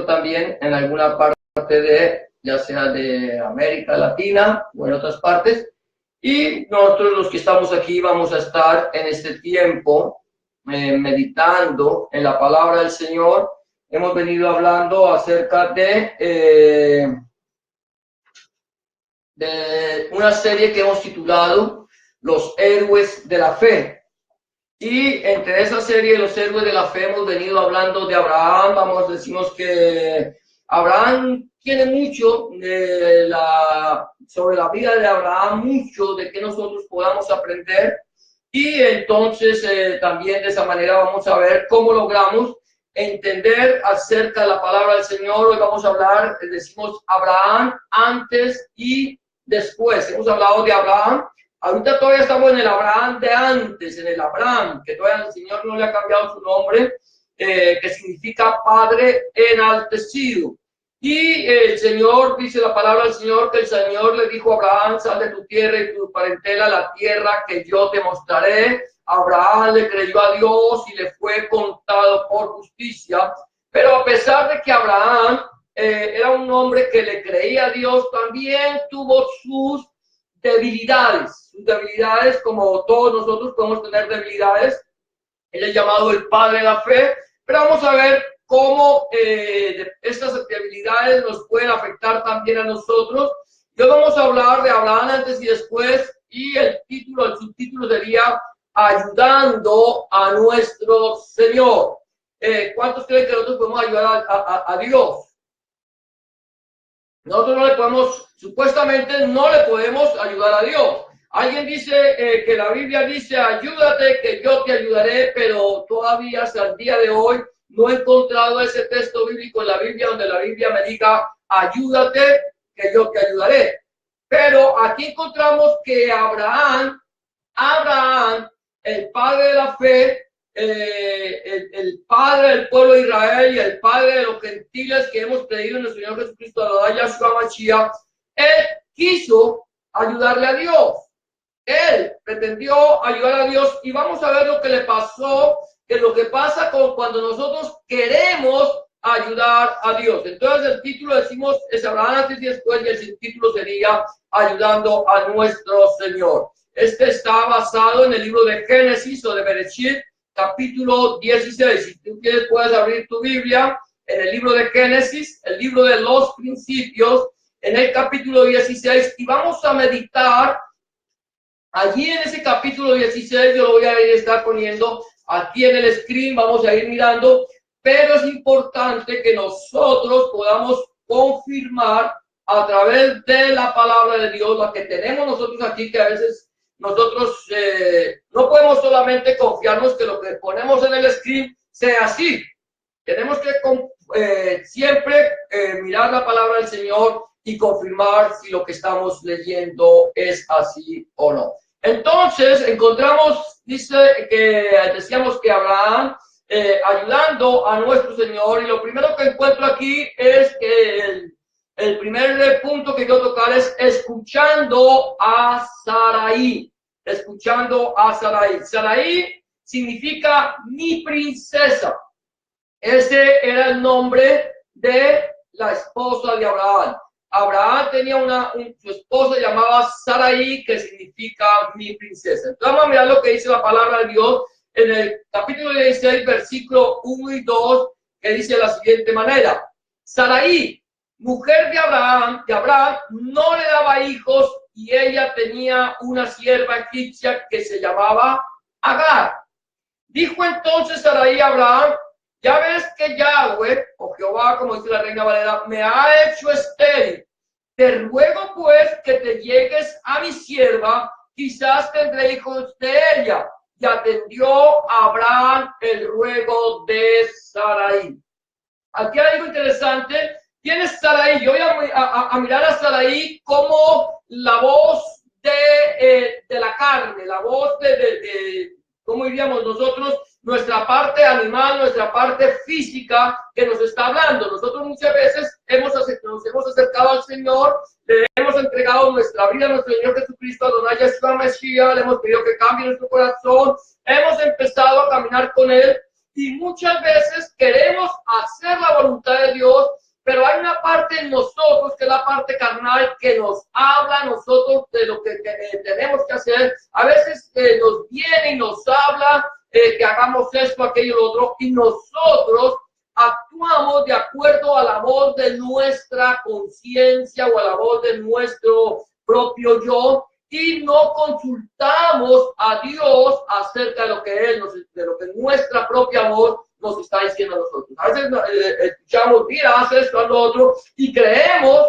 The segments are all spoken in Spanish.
también en alguna parte de, ya sea de América Latina o en otras partes. Y nosotros los que estamos aquí vamos a estar en este tiempo meditando en la palabra del Señor. Hemos venido hablando acerca de una serie que hemos titulado Los Héroes de la Fe. Y entre esa serie de los héroes de la fe hemos venido hablando de Abraham. Decimos que Abraham tiene mucho sobre la vida de Abraham, mucho de que nosotros podamos aprender. Y entonces también de esa manera vamos a ver cómo logramos entender acerca de la palabra del Señor. Hoy vamos a hablar, decimos Abraham antes y después. Hemos hablado de Abraham. Ahorita todavía estamos en el Abraham de antes, en el Abraham, que todavía el Señor no le ha cambiado su nombre, que significa Padre enaltecido. Y el Señor, dice la palabra del Señor, que el Señor le dijo a Abraham: sal de tu tierra y tu parentela a la tierra que yo te mostraré. Abraham le creyó a Dios y le fue contado por justicia. Pero a pesar de que Abraham era un hombre que le creía a Dios, también tuvo sus debilidades, como todos nosotros podemos tener debilidades. Él es llamado el padre de la fe, pero vamos a ver cómo estas debilidades nos pueden afectar también a nosotros. Hoy vamos a hablar de Abraham antes y después, y el subtítulo sería Ayudando a nuestro Señor. ¿Cuántos creen que nosotros podemos ayudar a Dios? Nosotros no le podemos, supuestamente no le podemos ayudar a Dios. Alguien dice que la Biblia dice: ayúdate que yo te ayudaré, pero todavía hasta el día de hoy no he encontrado ese texto bíblico en la Biblia donde la Biblia me diga: ayúdate que yo te ayudaré. Pero aquí encontramos que Abraham, el padre de la fe, el padre del pueblo de Israel y el padre de los gentiles que hemos creído en el Señor Jesucristo, la Yahshua Mashiach, él quiso ayudarle a Dios. Él pretendió ayudar a Dios, y vamos a ver lo que le pasó, que lo que pasa cuando nosotros queremos ayudar a Dios. Entonces el título decimos es Abraham antes y después, y el subtítulo sería Ayudando a nuestro Señor. Este está basado en el libro de Génesis o de Bereshit, capítulo 16. Si tú quieres, puedes abrir tu Biblia en el libro de Génesis, el libro de los principios, en el capítulo 16, y vamos a meditar allí en ese capítulo 16. Yo lo voy a estar poniendo aquí en el screen, vamos a ir mirando, pero es importante que nosotros podamos confirmar a través de la palabra de Dios, la que tenemos nosotros aquí, que a veces nosotros no podemos solamente confiarnos que lo que ponemos en el screen sea así. Tenemos que siempre mirar la palabra del Señor y confirmar si lo que estamos leyendo es así o no. Entonces, encontramos, dice que decíamos que Abraham ayudando a nuestro Señor, y lo primero que encuentro aquí es que el primer punto que quiero tocar es escuchando a Sarai. Escuchando a Sarai. Sarai significa mi princesa. Ese era el nombre de la esposa de Abraham. Abraham tenía su esposa llamada Sarai, que significa mi princesa. Entonces vamos a mirar lo que dice la palabra de Dios en el capítulo 16, versículo 1 y 2, que dice de la siguiente manera: Sarai, mujer de Abraham, no le daba hijos, y ella tenía una sierva egipcia que se llamaba Agar. Dijo entonces Sarai a Abraham: ya ves que Yahweh, o Jehová, como dice la Reina Valera, me ha hecho estéril. Te ruego pues que te llegues a mi sierva, quizás tendré hijos de ella. Y atendió a Abraham el ruego de Sarai. Aquí hay algo interesante. Tienes Sarai. Yo voy a mirar a Sarai como la voz de la carne, la voz de ¿cómo diríamos nosotros? Nuestra parte animal, nuestra parte física que nos está hablando. Nosotros muchas veces nos hemos acercado al Señor, le hemos entregado nuestra vida a nuestro Señor Jesucristo, a Adonai Yahshua Mashiach, le hemos pedido que cambie nuestro corazón, hemos empezado a caminar con Él, y muchas veces queremos hacer la voluntad de Dios, parte en nosotros, que es la parte carnal, que nos habla a nosotros de lo que tenemos que hacer. A veces nos viene y nos habla que hagamos esto, aquello, lo otro, y nosotros actuamos de acuerdo a la voz de nuestra conciencia o a la voz de nuestro propio yo, y no consultamos a Dios acerca de lo que Él de lo que nuestra propia voz nos está diciendo a nosotros. A veces escuchamos, mira, haz esto, haz lo otro, y creemos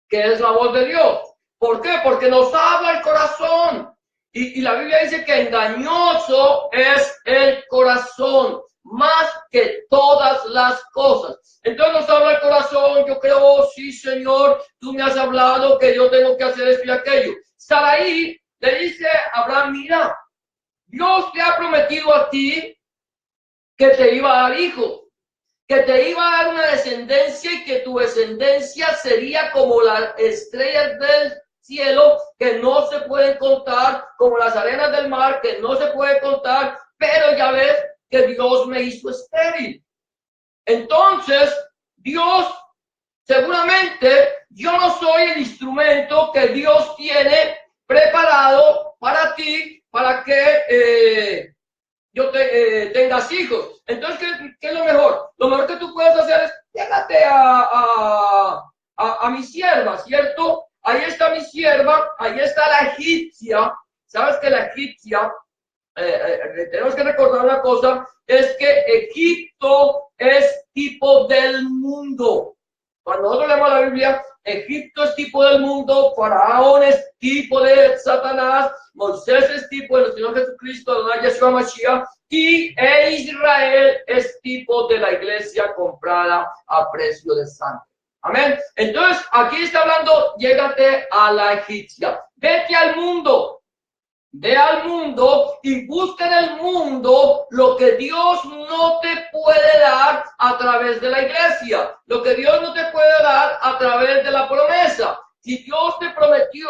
que es la voz de Dios. ¿Por qué? Porque nos habla el corazón. Y la Biblia dice que engañoso es el corazón, más que todas las cosas. Entonces nos habla el corazón, yo creo, oh, sí, Señor, tú me has hablado que yo tengo que hacer esto y aquello. Sarai le dice a Abraham, mira, Dios te ha prometido a ti que te iba a dar hijos, que te iba a dar una descendencia y que tu descendencia sería como las estrellas del cielo, que no se pueden contar, como las arenas del mar, que no se puede contar, pero ya ves que Dios me hizo estéril. Entonces, Dios, seguramente, yo no soy el instrumento que Dios tiene preparado para ti, para que tengas hijos. Entonces, ¿qué es lo mejor? Lo mejor que tú puedes hacer es, llégate a mi sierva, ¿cierto? Ahí está mi sierva, ahí está la egipcia. ¿Sabes que la egipcia, tenemos que recordar una cosa, es que Egipto es tipo del mundo? Cuando nosotros leemos la Biblia, Egipto es tipo del mundo, Faraón es tipo de Satanás, Moisés es tipo del Señor Jesucristo, Adonai Yeshua Mashiach, y Israel es tipo de la iglesia comprada a precio de sangre. Amén. Entonces, aquí está hablando, llégate a la egipcia. Vete al mundo. Ve al mundo y busca en el mundo lo que Dios no te puede dar a través de la iglesia, lo que Dios no te puede dar a través de la promesa. Si Dios te prometió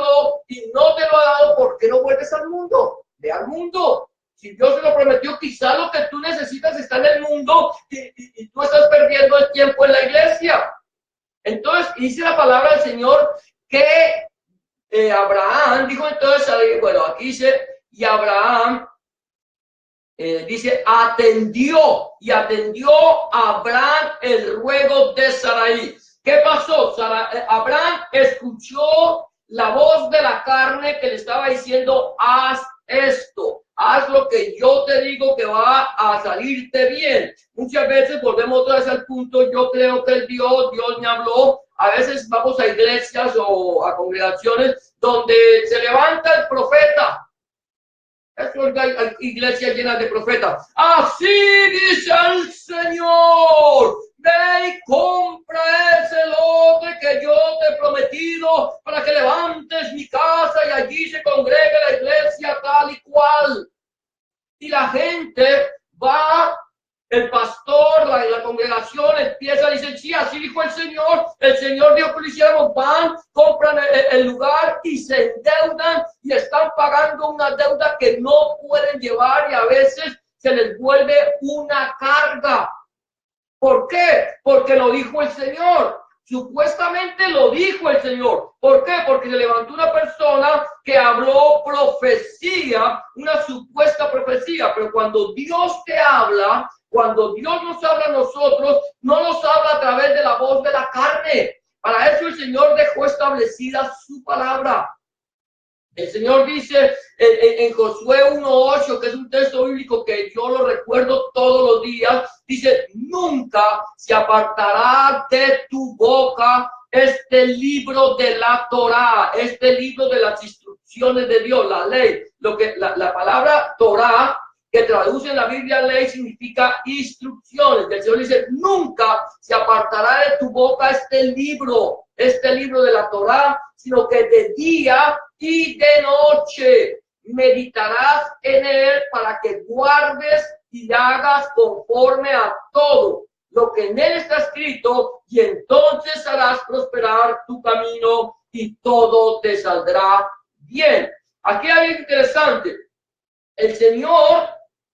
y no te lo ha dado, ¿por qué no vuelves al mundo? Ve al mundo. Si Dios te lo prometió, quizá lo que tú necesitas está en el mundo y tú estás perdiendo el tiempo en la iglesia. Entonces, dice la palabra del Señor que Abraham dijo entonces, bueno, aquí dice, y Abraham dice, atendió a Abraham el ruego de Sarai. ¿Qué pasó? Abraham escuchó la voz de la carne que le estaba diciendo, haz esto, haz lo que yo te digo que va a salirte bien. Muchas veces volvemos otra vez al punto, yo creo que Dios me habló. A veces vamos a iglesias o a congregaciones donde se levanta el profeta. Esto es iglesias llenas de profetas. Así dice el Señor. Ve y compra ese lote que yo te he prometido para que levantes mi casa y allí se congregue la iglesia tal y cual. Y la gente va, el pastor, la congregación empieza a decir, sí, así dijo el Señor dijo que lo hiciéramos, van, compran el lugar y se endeudan y están pagando una deuda que no pueden llevar y a veces se les vuelve una carga. ¿Por qué? Porque lo dijo el Señor. Supuestamente lo dijo el Señor. ¿Por qué? Porque se levantó una persona que habló profecía, una supuesta profecía, pero cuando Dios te habla, cuando Dios nos habla a nosotros, no nos habla a través de la voz de la carne. Para eso el Señor dejó establecida su palabra. El Señor dice en Josué 1:8, que es un texto bíblico que yo lo recuerdo todos los días, dice, nunca se apartará de tu boca este libro de la Torá, este libro de las instrucciones de Dios, la ley. La palabra Torá, que traduce en la Biblia ley, significa instrucciones. El Señor dice, nunca se apartará de tu boca este libro de la Torá, sino que de día y de noche meditarás en él para que guardes y hagas conforme a todo lo que en él está escrito, y entonces harás prosperar tu camino y todo te saldrá bien. Aquí hay algo interesante. El Señor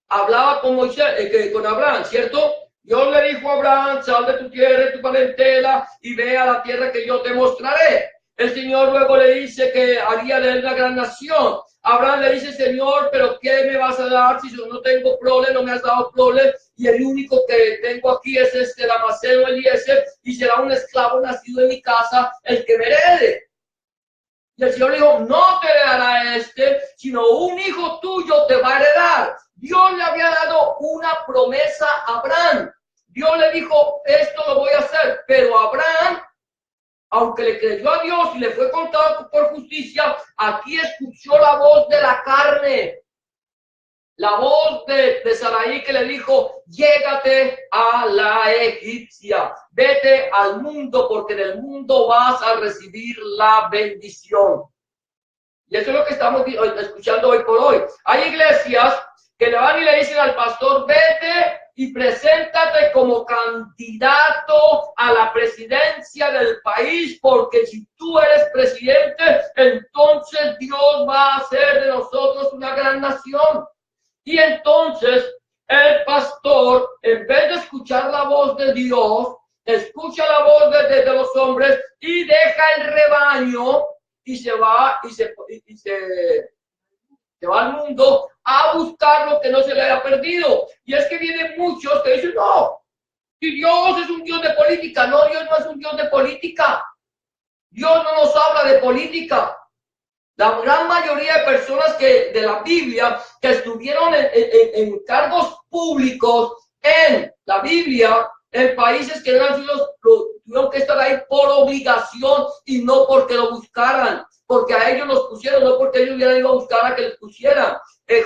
hablaba con Moisés, con Abraham, ¿cierto? Dios le dijo a Abraham, sal de tu tierra y tu parentela y ve a la tierra que yo te mostraré. El Señor luego le dice que haría de él una gran nación. Abraham le dice, Señor, pero ¿qué me vas a dar si yo no tengo prole, no me has dado prole? Y el único que tengo aquí es este Damaseno Eliezer, y será un esclavo nacido en mi casa el que me herede. Y el Señor le dijo, no te heredará este, sino un hijo tuyo te va a heredar. Dios le había dado una promesa a Abraham. Dios le dijo, esto lo voy a hacer, pero Abraham, aunque le creyó a Dios y le fue contado por justicia, aquí escuchó la voz de la carne, la voz de Sarai que le dijo, llégate a la egipcia, vete al mundo porque en el mundo vas a recibir la bendición. Y eso es lo que estamos escuchando hoy por hoy. Hay iglesias que le van y le dicen al pastor, vete y preséntate como candidato a la presidencia del país, porque si tú eres presidente, entonces Dios va a hacer de nosotros una gran nación. Y entonces el pastor, en vez de escuchar la voz de Dios, escucha la voz de los hombres y deja el rebaño y se va se va al mundo a buscar lo que no se le haya perdido. Y es que vienen muchos que dicen, no, si Dios es un Dios de política. No, Dios no es un Dios de política. Dios no nos habla de política. La gran mayoría de personas de la Biblia que estuvieron en cargos públicos en la Biblia, en países que no han sido, tuvieron que estar ahí por obligación y no porque lo buscaran, porque a ellos los pusieron, no porque ellos hubieran ido a buscar a que les pusieran.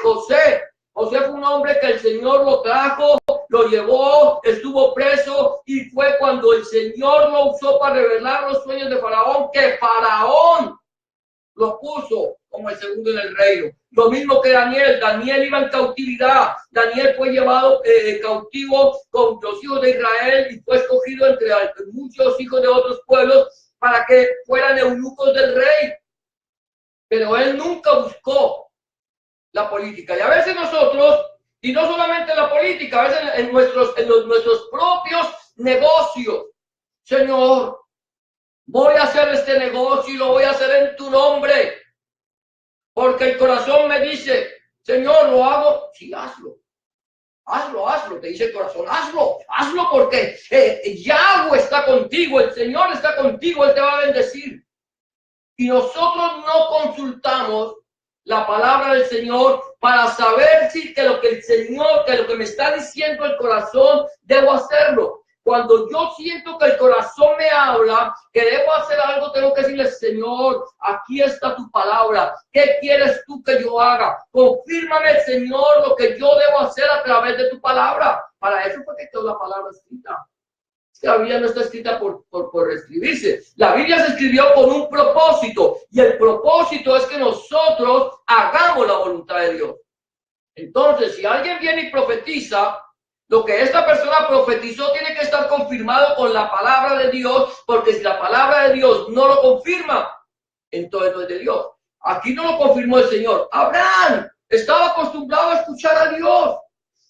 José fue un hombre que el Señor lo trajo, lo llevó, estuvo preso, y fue cuando el Señor lo usó para revelar los sueños de Faraón, que Faraón lo puso como el segundo en el reino. Lo mismo que Daniel iba en cautividad. Daniel fue llevado cautivo con los hijos de Israel y fue escogido entre muchos hijos de otros pueblos para que fueran eunucos del rey. Pero él nunca buscó la política. Y a veces nosotros, y no solamente la política, a veces en nuestros propios negocios, Señor, voy a hacer este negocio y lo voy a hacer en tu nombre. Porque el corazón me dice, Señor, ¿lo hago? Sí, hazlo. Hazlo, te dice el corazón, hazlo porque Yahweh está contigo, el Señor está contigo, Él te va a bendecir. Y nosotros no consultamos la palabra del Señor para saber si que lo que el Señor, que lo que me está diciendo el corazón, debo hacerlo. Cuando yo siento que el corazón me habla, que debo hacer algo, tengo que decirle, Señor, aquí está tu palabra. ¿Qué quieres tú que yo haga? Confírmame, Señor, lo que yo debo hacer a través de tu palabra. Para eso fue que quedó la palabra escrita. La Biblia no está escrita por escribirse. La Biblia se escribió con un propósito. Y el propósito es que nosotros hagamos la voluntad de Dios. Entonces, si alguien viene y profetiza, lo que esta persona profetizó tiene que estar confirmado con la palabra de Dios, porque si la palabra de Dios no lo confirma, entonces no es de Dios. Aquí no lo confirmó el Señor. Abraham estaba acostumbrado a escuchar a Dios.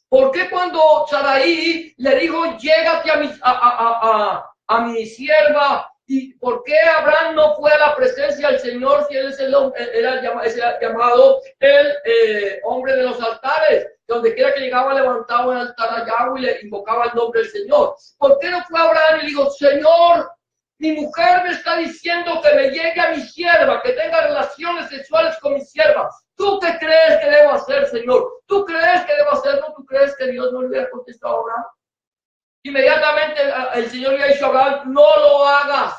¿Por qué cuando Sarai le dijo, llégate a mi sierva? ¿Y por qué Abraham no fue a la presencia del Señor si él es era llamado el hombre de los altares? Donde quiera que llegaba levantaba un altar a Yahweh y le invocaba el nombre del Señor. ¿Por qué no fue Abraham y le dijo, Señor, mi mujer me está diciendo que me llegue a mi sierva, que tenga relaciones sexuales con mi sierva? ¿Tú qué crees que debo hacer, Señor? ¿Tú crees que debo hacerlo? ¿Tú crees que Dios no le hubiera contestado a Abraham? Inmediatamente el Señor le ha dicho a Abraham, no lo hagas.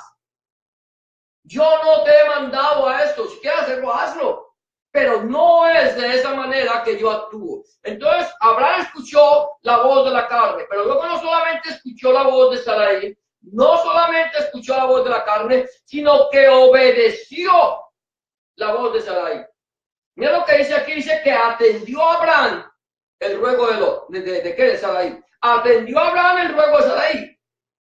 Yo no te he mandado a esto. Si quieres hacerlo, hazlo. Pero no es de esa manera que yo actúo. Entonces, Abraham escuchó la voz de la carne, pero luego no solamente escuchó la voz de Sarai, no solamente escuchó la voz de la carne, sino que obedeció la voz de Sarai. Mira lo que dice aquí, dice que atendió a Abraham el ruego de Sarai. Atendió a Abraham el ruego de Sarai.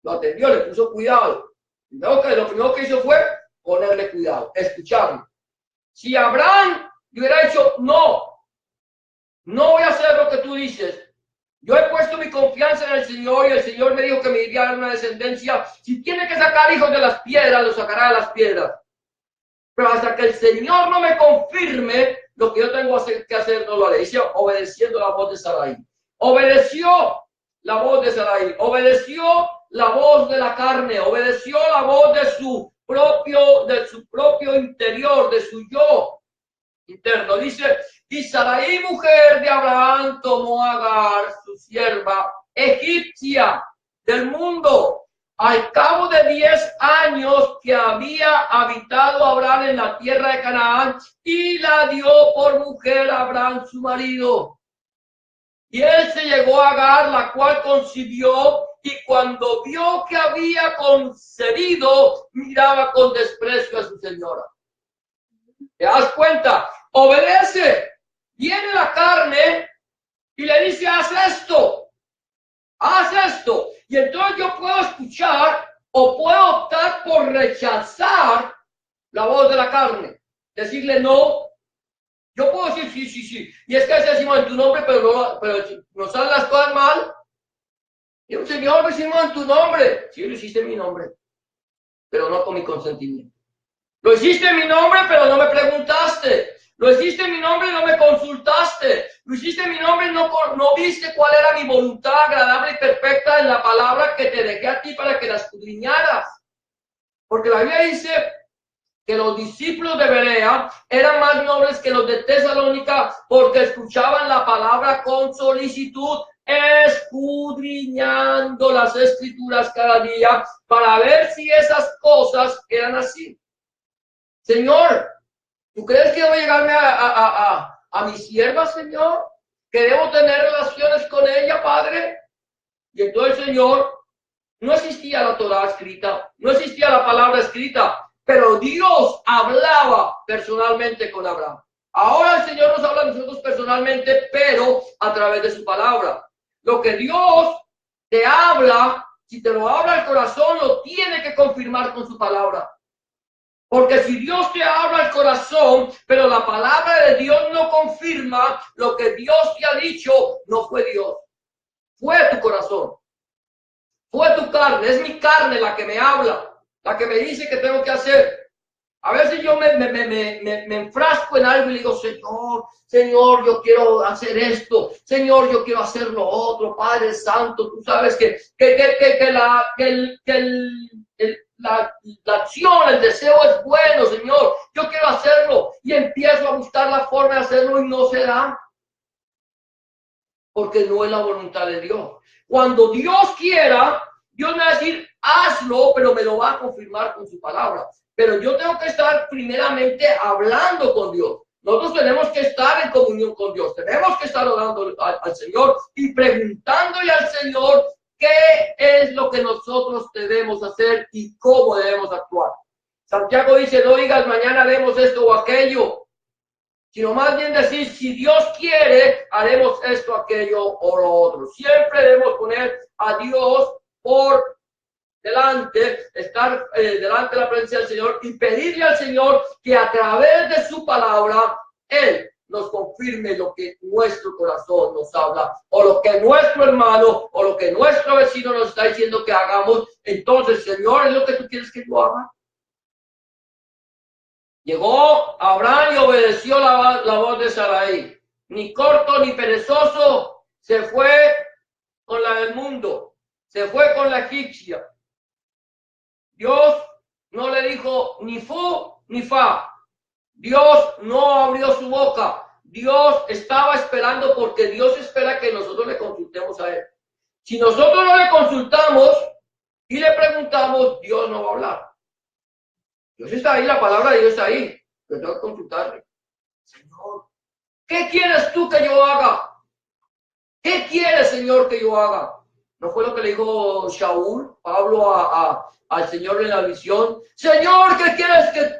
Lo atendió, le puso cuidado. Lo primero que hizo fue ponerle cuidado, escucharlo. Si Abraham le hubiera dicho, no voy a hacer lo que tú dices, Yo he puesto mi confianza en el Señor y el Señor me dijo que me iría a dar una descendencia. Si tiene que sacar hijos de las piedras, los sacará de las piedras. Pero hasta que el Señor no me confirme lo que yo tengo que hacer, no lo haré. Dice, obedeciendo la voz de Sarai. Obedeció la voz de Sarai. Obedeció la voz de la carne. Obedeció la voz de su propio interior, de su yo interno. Dice, y Sarai, mujer de Abraham, tomó a Agar, su sierva egipcia del mundo, al cabo de 10 años que había habitado Abraham en la tierra de Canaán, y la dio por mujer a Abraham, su marido. Y él se llegó a Agar, la cual concibió, y cuando vio que había concebido, miraba con desprecio a su señora. ¿Te das cuenta? Obedece. Viene la carne y le dice, haz esto. Haz esto. Y entonces yo puedo escuchar o puedo optar por rechazar la voz de la carne. Decirle no. Yo puedo decir sí. Y es que decimos en tu nombre, pero nos salen las cosas mal. Y un Señor, lo hicimos en tu nombre. Sí, lo hiciste en mi nombre, pero no con mi consentimiento. Lo hiciste en mi nombre, pero no me preguntaste. Lo hiciste en mi nombre y no me consultaste. Lo hiciste en mi nombre y no viste cuál era mi voluntad agradable y perfecta en la palabra que te dejé a ti para que la escudriñaras. Porque la Biblia dice que los discípulos de Berea eran más nobles que los de Tesalónica porque escuchaban la palabra con solicitud, escudriñando las escrituras cada día para ver si esas cosas eran así. Señor, ¿tú crees que debo llegarme a mi sierva, Señor? ¿Que debo tener relaciones con ella, Padre? Y entonces el Señor, no existía la Torá escrita, no existía la palabra escrita, pero Dios hablaba personalmente con Abraham. Ahora el Señor nos habla a nosotros personalmente, pero a través de su palabra. Lo que Dios te habla, si te lo habla el corazón, lo tiene que confirmar con su palabra. Porque si Dios te habla al corazón, pero la palabra de Dios no confirma lo que Dios te ha dicho, no fue Dios. Fue tu corazón. Fue tu carne. Es mi carne la que me habla, la que me dice que tengo que hacer. A veces yo me enfrasco en algo y le digo, Señor, yo quiero hacer esto. Señor, yo quiero hacer lo otro. Padre Santo, tú sabes la acción, el deseo es bueno, Señor. Yo quiero hacerlo y empiezo a buscar la forma de hacerlo y no se da. Porque no es la voluntad de Dios. Cuando Dios quiera, Dios me va a decir, hazlo, pero me lo va a confirmar con su palabra. Pero yo tengo que estar primeramente hablando con Dios. Nosotros tenemos que estar en comunión con Dios. Tenemos que estar orando al Señor y preguntándole al Señor qué es lo que nosotros debemos hacer y cómo debemos actuar. Santiago dice, no digas mañana haremos esto o aquello, sino más bien decir, si Dios quiere, haremos esto, aquello o lo otro. Siempre debemos poner a Dios por delante, estar delante de la presencia del Señor y pedirle al Señor que a través de su palabra, Él nos confirme lo que nuestro corazón nos habla, o lo que nuestro hermano, o lo que nuestro vecino nos está diciendo que hagamos. Entonces, Señor, ¿es lo que tú quieres que yo haga? Llegó Abraham y obedeció la voz de Sarai. Ni corto ni perezoso, se fue con la del mundo, se fue con la egipcia. Dios no le dijo ni fu ni fa. Dios no abrió su boca. Dios estaba esperando porque Dios espera que nosotros le consultemos a Él. Si nosotros no le consultamos y le preguntamos, Dios no va a hablar. Dios está ahí, la palabra de Dios está ahí. Pero tengo que consultarle. Señor, ¿qué quieres tú que yo haga? ¿Qué quieres, Señor, que yo haga? ¿No fue lo que le dijo Shaul, Pablo, al Señor en la visión? Señor, ¿qué quieres que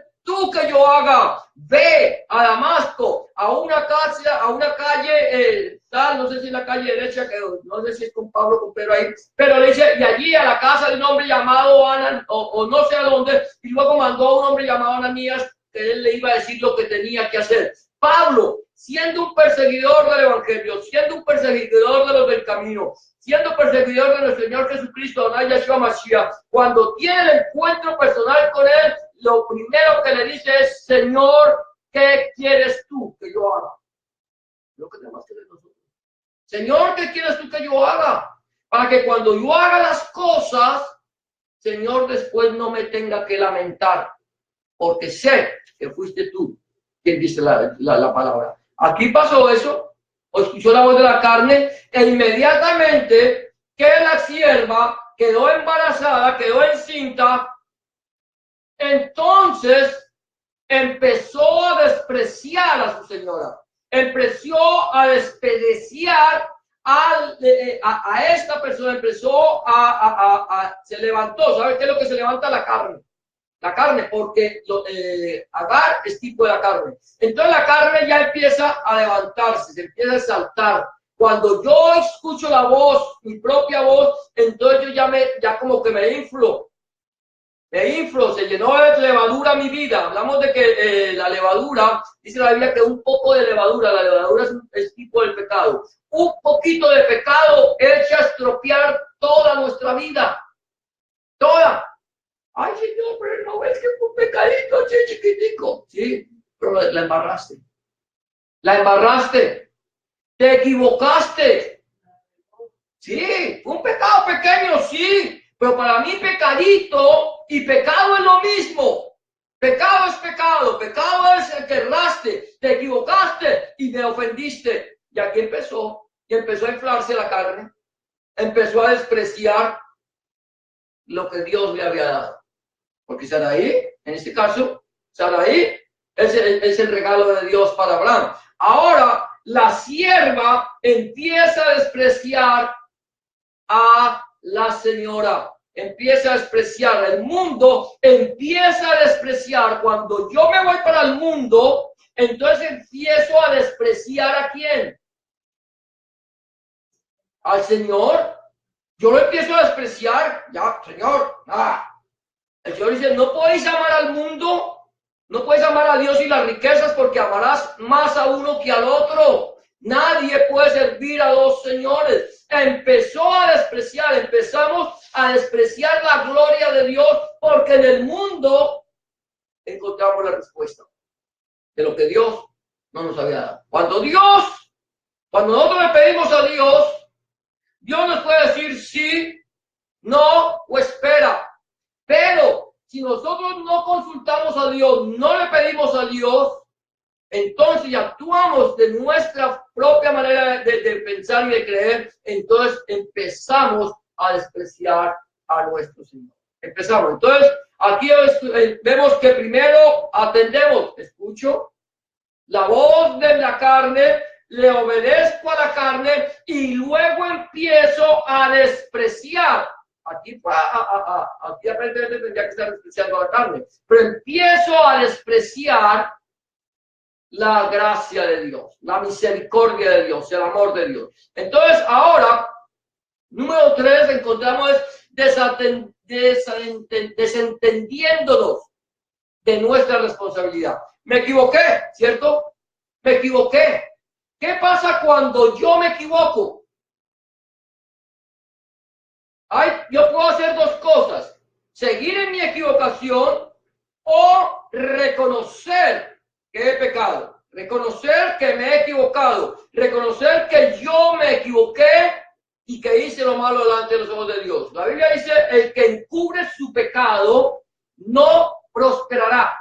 yo haga? Ve a Damasco, a una calle, no sé si es la calle derecha, que no sé si es con Pablo, con Pedro ahí, pero le dice, y allí a la casa de un hombre llamado Anan, o no sé a dónde, y luego mandó a un hombre llamado Ananías, que él le iba a decir lo que tenía que hacer. Pablo siendo un perseguidor del Evangelio, siendo un perseguidor de los del camino, siendo perseguidor de nuestro Señor Jesucristo, Adonai Yahshua Mashiach, cuando tiene el encuentro personal con Él, lo primero que le dice es: Señor, ¿qué quieres tú que yo haga? Lo que tenemos que hacer nosotros. Señor, ¿qué quieres tú que yo haga? Para que cuando yo haga las cosas, Señor, después no me tenga que lamentar, porque sé que fuiste tú quien dice la palabra. Aquí pasó eso, o escuchó la voz de la carne, e inmediatamente que la sierva quedó embarazada, quedó encinta, entonces empezó a despreciar a su señora, empezó a despreciar a esta persona, empezó se levantó. ¿Sabe qué es lo que se levanta? La carne. La carne, porque Agar es tipo de la carne. Entonces la carne ya empieza a levantarse, se empieza a saltar. Cuando yo escucho la voz, mi propia voz, entonces yo ya como que me inflo, se llenó de levadura mi vida. Hablamos de que la levadura, dice la Biblia que un poco de levadura, la levadura es tipo del pecado. Un poquito de pecado echa a estropear toda nuestra vida, toda. Ay, Señor, pero no ves que fue un pecadito chiquitico. Sí, pero la embarraste. La embarraste. Te equivocaste. Sí, fue un pecado pequeño, sí. Pero para mí pecadito y pecado es lo mismo. Pecado es pecado. Pecado es el que erraste. Te equivocaste y me ofendiste. Y aquí empezó. Y empezó a inflarse la carne. Empezó a despreciar lo que Dios le había dado. Porque Sarai, en este caso, Sarai es el regalo de Dios para Abraham. Ahora, la sierva empieza a despreciar a la señora. Empieza a despreciar. El mundo empieza a despreciar. Cuando yo me voy para el mundo, entonces empiezo a despreciar ¿a quién? Al Señor. Yo lo empiezo a despreciar. Ya, Señor, el Señor dice: no podéis amar al mundo, no puedes amar a Dios y las riquezas, porque amarás más a uno que al otro. Nadie puede servir a dos señores. Empezó a despreciar, empezamos a despreciar la gloria de Dios, porque en el mundo encontramos la respuesta de lo que Dios no nos había dado. Cuando nosotros le pedimos a Dios, Dios nos puede decir sí, no o espera. Pero si nosotros no consultamos a Dios, no le pedimos a Dios, entonces actuamos de nuestra propia manera de pensar y de creer, entonces empezamos a despreciar a nuestro Señor. Empezamos. Entonces, aquí vemos que primero atendemos, escucho la voz de la carne, le obedezco a la carne y luego empiezo a despreciar. Aquí aparentemente tendría que estar despreciando a la carne, pero empiezo a despreciar la gracia de Dios, la misericordia de Dios, el amor de Dios. Entonces, ahora, número 3, encontramos desentendiéndonos de nuestra responsabilidad. Me equivoqué, ¿cierto? Me equivoqué. ¿Qué pasa cuando yo me equivoco? Yo puedo hacer dos cosas: seguir en mi equivocación o reconocer que he pecado, reconocer que me he equivocado, reconocer que yo me equivoqué y que hice lo malo delante de los ojos de Dios. La Biblia dice: el que encubre su pecado no prosperará,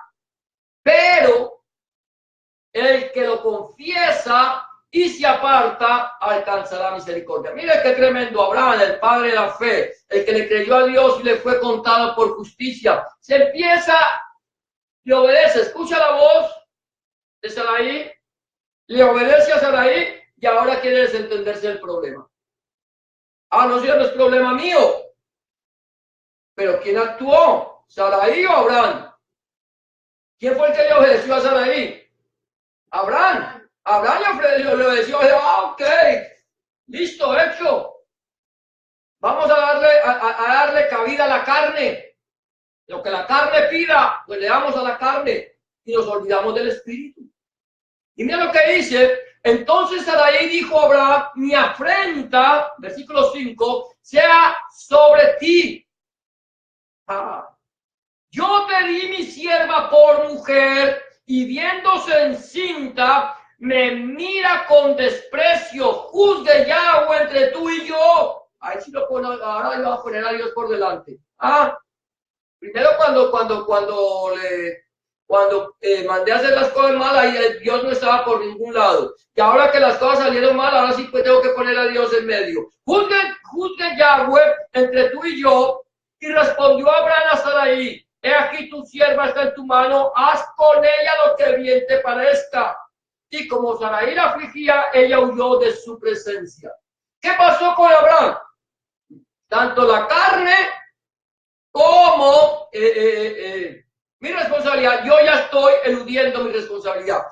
pero el que lo confiesa y se aparta alcanzará misericordia. Mire qué tremendo. Abraham, el padre de la fe, el que le creyó a Dios y le fue contado por justicia, se empieza, le obedece, escucha la voz de Sarai, le obedece a Sarai y ahora quiere desentenderse del problema. No, si no es problema mío. Pero ¿quién actuó? ¿Sarai o Abraham? ¿Quién fue el que le obedeció a Sarai? Abraham. Abraham le obedeció. Ok, listo, hecho. Vamos a darle cabida a la carne. Lo que la carne pida, pues le damos a la carne y nos olvidamos del espíritu. Y mira lo que dice. Entonces Sarai dijo a Abraham, mi afrenta, versículo 5, sea sobre ti. Yo te di mi sierva por mujer y viéndose encinta, me mira con desprecio. Juzgue Yahweh entre tú y yo. Ahí sí lo pone, ahora le va a poner a Dios por delante. Primero cuando mandé a hacer las cosas mal, ahí Dios no estaba por ningún lado. Y ahora que las cosas salieron mal, ahora sí pues tengo que poner a Dios en medio. Juzgue Yahweh entre tú y yo. Y respondió Abraham a Sarai, he aquí tu sierva está en tu mano, haz con ella lo que bien te parezca. Y como Sarai la afligía, ella huyó de su presencia. ¿Qué pasó con Abraham? Tanto la carne como mi responsabilidad, yo ya estoy eludiendo mi responsabilidad.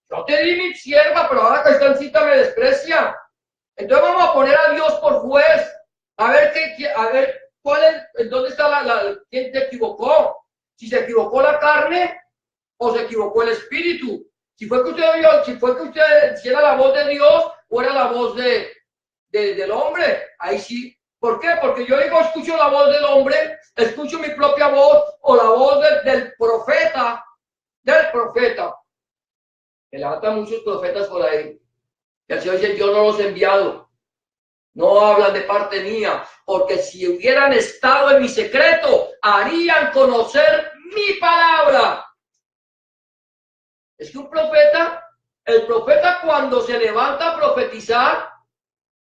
Yo te di mi sierva, pero ahora que está en cita me desprecia. Entonces vamos a poner a Dios por juez. A ver dónde está quién te equivocó. Si se equivocó la carne o se equivocó el espíritu. Si fue que usted si era la voz de Dios o era la voz del hombre. Ahí sí. ¿Por qué? Porque yo digo, escucho la voz del hombre, escucho mi propia voz o la voz del profeta. Que levantan muchos profetas por ahí. Y el Señor dice, yo no los he enviado. No hablan de parte mía, porque si hubieran estado en mi secreto, harían conocer mi palabra. Es que el profeta cuando se levanta a profetizar,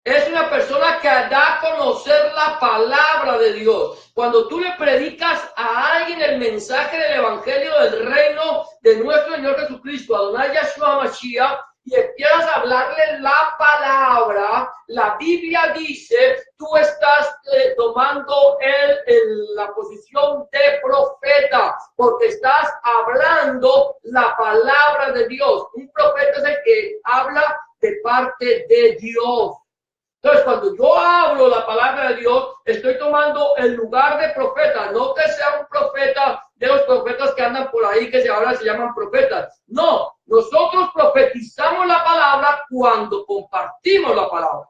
es una persona que da a conocer la palabra de Dios. Cuando tú le predicas a alguien el mensaje del evangelio del reino de nuestro Señor Jesucristo, Adonai Yahshua Mashiach, y empiezas a hablarle la palabra, la Biblia dice, tú estás tomando la posición de profeta, porque estás hablando la palabra de Dios. Un profeta es el que habla de parte de Dios. Entonces, cuando yo hablo la palabra de Dios, estoy tomando el lugar de profeta, no que sea un profeta de los profetas que andan por ahí, que ahora se llaman profetas. No, nosotros profetizamos la palabra cuando compartimos la palabra.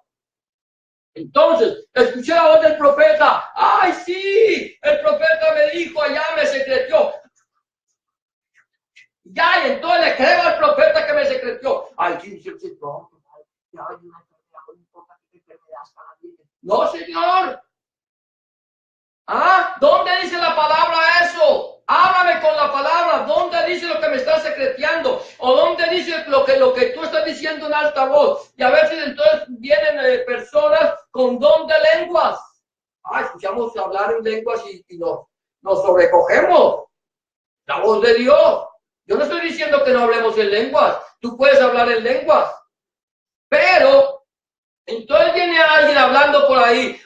Entonces, escuché la voz del profeta. ¡Ay, sí! El profeta me dijo, allá me secretó. Ya, y entonces le creo al profeta que me secretó. ¡Ay, sí, sí, sí! No, señor. ¿Dónde dice la palabra eso? Háblame con la palabra. ¿Dónde dice lo que me estás secreteando? ¿O dónde dice lo que tú estás diciendo en alta voz? Y a veces entonces vienen personas con don de lenguas. Escuchamos hablar en lenguas y nos sobrecogemos. La voz de Dios. Yo no estoy diciendo que no hablemos en lenguas. Tú puedes hablar en lenguas. Pero entonces viene alguien hablando por ahí,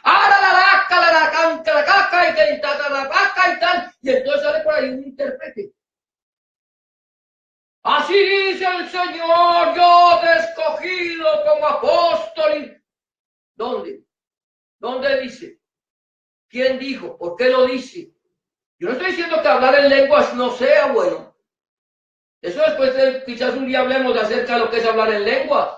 y entonces sale por ahí un intérprete. Así dice el Señor, yo te he escogido como apóstol. ¿Dónde? ¿Dónde dice? ¿Quién dijo? ¿Por qué lo dice? Yo no estoy diciendo que hablar en lenguas no sea bueno. Eso después quizás un día hablemos de acerca de lo que es hablar en lenguas.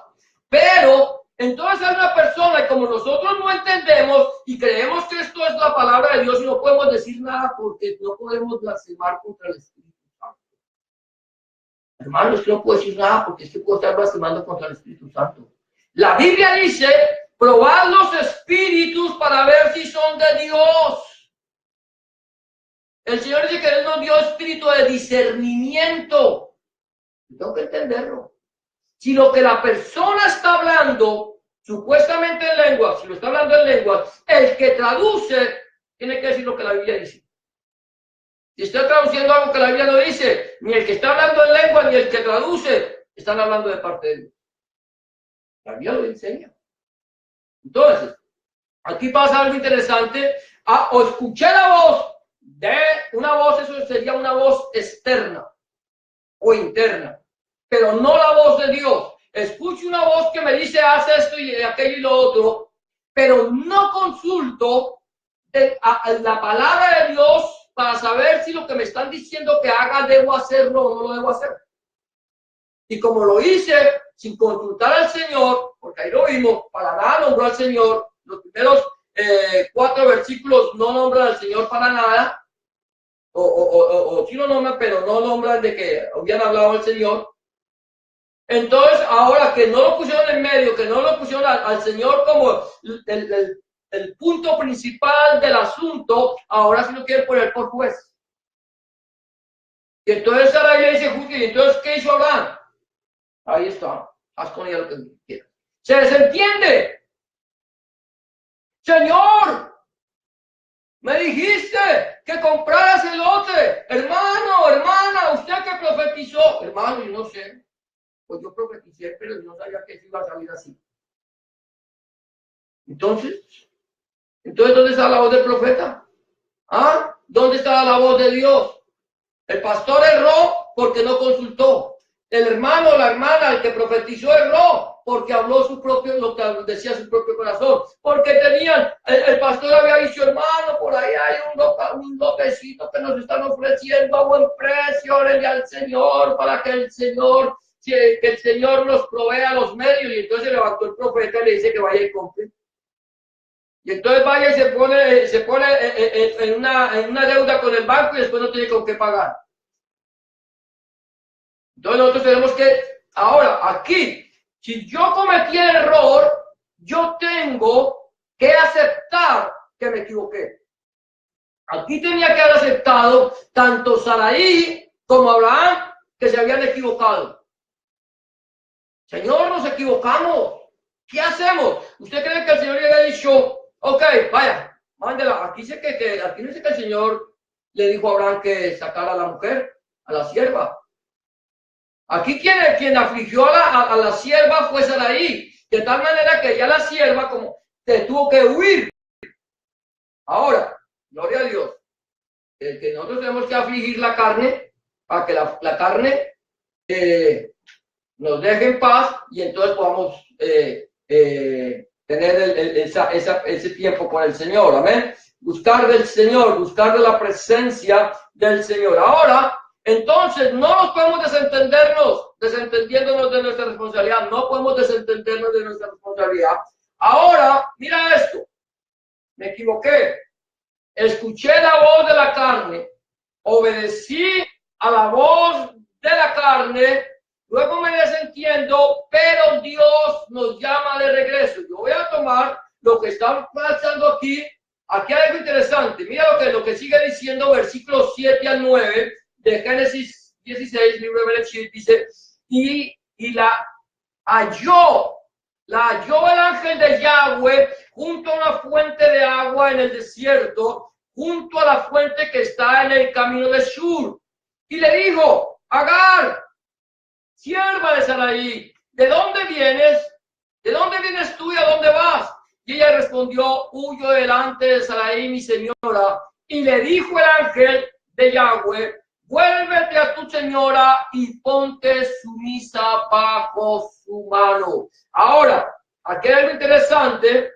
Pero entonces hay una persona y como nosotros no entendemos y creemos que esto es la palabra de Dios y no podemos decir nada porque no podemos blasfemar contra el Espíritu Santo. Hermanos, que no puedo decir nada porque es que puedo estar blasfemando contra el Espíritu Santo. La Biblia dice, probad los espíritus para ver si son de Dios. El Señor dice que Él nos dio espíritu de discernimiento. Tengo que entenderlo. Si lo que la persona está hablando, supuestamente en lenguas, si lo está hablando en lenguas, el que traduce tiene que decir lo que la Biblia dice. Si está traduciendo algo que la Biblia no dice, ni el que está hablando en lengua ni el que traduce están hablando de parte de Dios. La Biblia lo enseña. Entonces, aquí pasa algo interesante. O escuché la voz de una voz, eso sería una voz externa o interna, pero no la voz de Dios. Escucho una voz que me dice, haz esto y aquello y lo otro, pero no consulto la palabra de Dios para saber si lo que me están diciendo que haga debo hacerlo o no lo debo hacer. Y como lo hice sin consultar al Señor, porque ahí lo vimos, para nada nombró al Señor, los primeros 4 versículos no nombran al Señor para nada, o sí lo nombran, pero no nombran de que habían hablado al Señor. Entonces, ahora que no lo pusieron en medio, que no lo pusieron al Señor como el punto principal del asunto, ahora sí lo quieren poner por juez. Y entonces Sarai le dice, justo, ¿y entonces qué hizo Abraham? Ahí está, haz con ella lo que quieras. Se desentiende. Señor, me dijiste que compraras el lote. Hermano, hermana, usted que profetizó. Hermano, yo no sé. Pues yo profeticé, pero no sabía que eso iba a salir así. Entonces, ¿dónde está la voz del profeta? ¿Ah? ¿Dónde está la voz de Dios? El pastor erró porque no consultó. El hermano o la hermana, el que profetizó, erró porque habló su propio, lo que decía su propio corazón. Porque tenían, el pastor había dicho, hermano, por ahí hay un lotecito que nos están ofreciendo a buen precio, órale al Señor, para que el Señor nos provea los medios. Y entonces levantó el profeta y le dice que vaya y compre. Y entonces vaya y se pone en una deuda con el banco y después no tiene con qué pagar. Entonces nosotros tenemos que, ahora, aquí, si yo cometí el error, yo tengo que aceptar que me equivoqué. Aquí tenía que haber aceptado tanto Sarai como Abraham que se habían equivocado. Señor, nos equivocamos. ¿Qué hacemos? ¿Usted cree que el Señor le había dicho, ok, vaya, mándela? Aquí dice aquí no dice que el Señor le dijo a Abraham que sacara a la mujer, a la sierva. Aquí quien afligió a la sierva fue Sarai, de tal manera que ya la sierva como te tuvo que huir. Ahora, gloria a Dios, que nosotros tenemos que afligir la carne para que la carne nos deje en paz y entonces podamos tener ese tiempo con el Señor. Amén. Buscar del Señor, buscar de la presencia del Señor. Ahora, entonces, no nos podemos desentendiéndonos de nuestra responsabilidad. No podemos desentendernos de nuestra responsabilidad. Ahora, mira esto. Me equivoqué. Escuché la voz de la carne. Obedecí a la voz de la carne. Luego me desentiendo, pero Dios nos llama de regreso. Yo voy a tomar lo que está pasando aquí. Aquí hay algo interesante. Mira lo que sigue diciendo versículos 7 al 9. De Génesis 16, libro de Bereshit, dice, y la halló el ángel de Yahweh junto a una fuente de agua en el desierto, junto a la fuente que está en el camino de Shur. Y le dijo, Agar, sierva de Sarai, ¿de dónde vienes? ¿De dónde vienes tú y a dónde vas? Y ella respondió, huyo delante de Sarai, mi señora. Y le dijo el ángel de Yahweh, vuélvete a tu señora y ponte sumisa bajo su mano. Ahora, aquí hay algo interesante.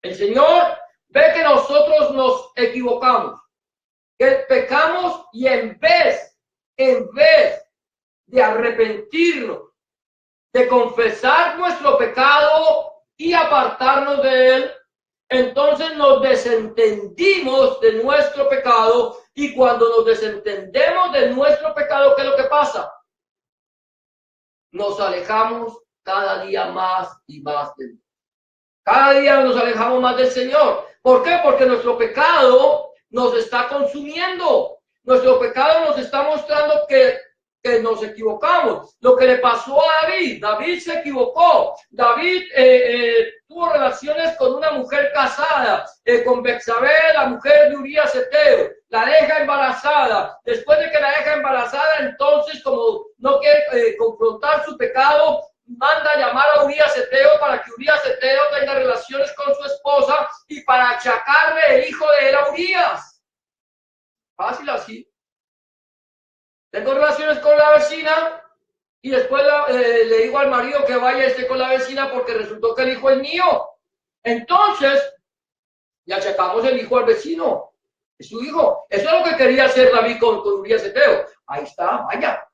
El Señor ve que nosotros nos equivocamos, que pecamos y en vez de arrepentirnos, de confesar nuestro pecado y apartarnos de él, entonces nos desentendimos de nuestro pecado. Y cuando nos desentendemos de nuestro pecado, ¿qué es lo que pasa? Nos alejamos cada día más y más de Dios. Cada día nos alejamos más del Señor. ¿Por qué? Porque nuestro pecado nos está consumiendo. Nuestro pecado nos está mostrando que nos equivocamos. Lo que le pasó a David se equivocó. David tuvo relaciones con una mujer casada, con Betsabé, la mujer de Urías Eteo, la deja embarazada. Después de que la deja embarazada, entonces, como no quiere confrontar su pecado, manda a llamar a Urías Eteo para que Urías Eteo tenga relaciones con su esposa y para achacarle el hijo de él a Urías. Fácil así. Tengo relaciones con la vecina y después le digo al marido que vaya esté con la vecina porque resultó que el hijo es mío. Entonces, le achacamos el hijo al vecino. Es su hijo. Eso es lo que quería hacer David con Urías Eteo. Ahí está, vaya.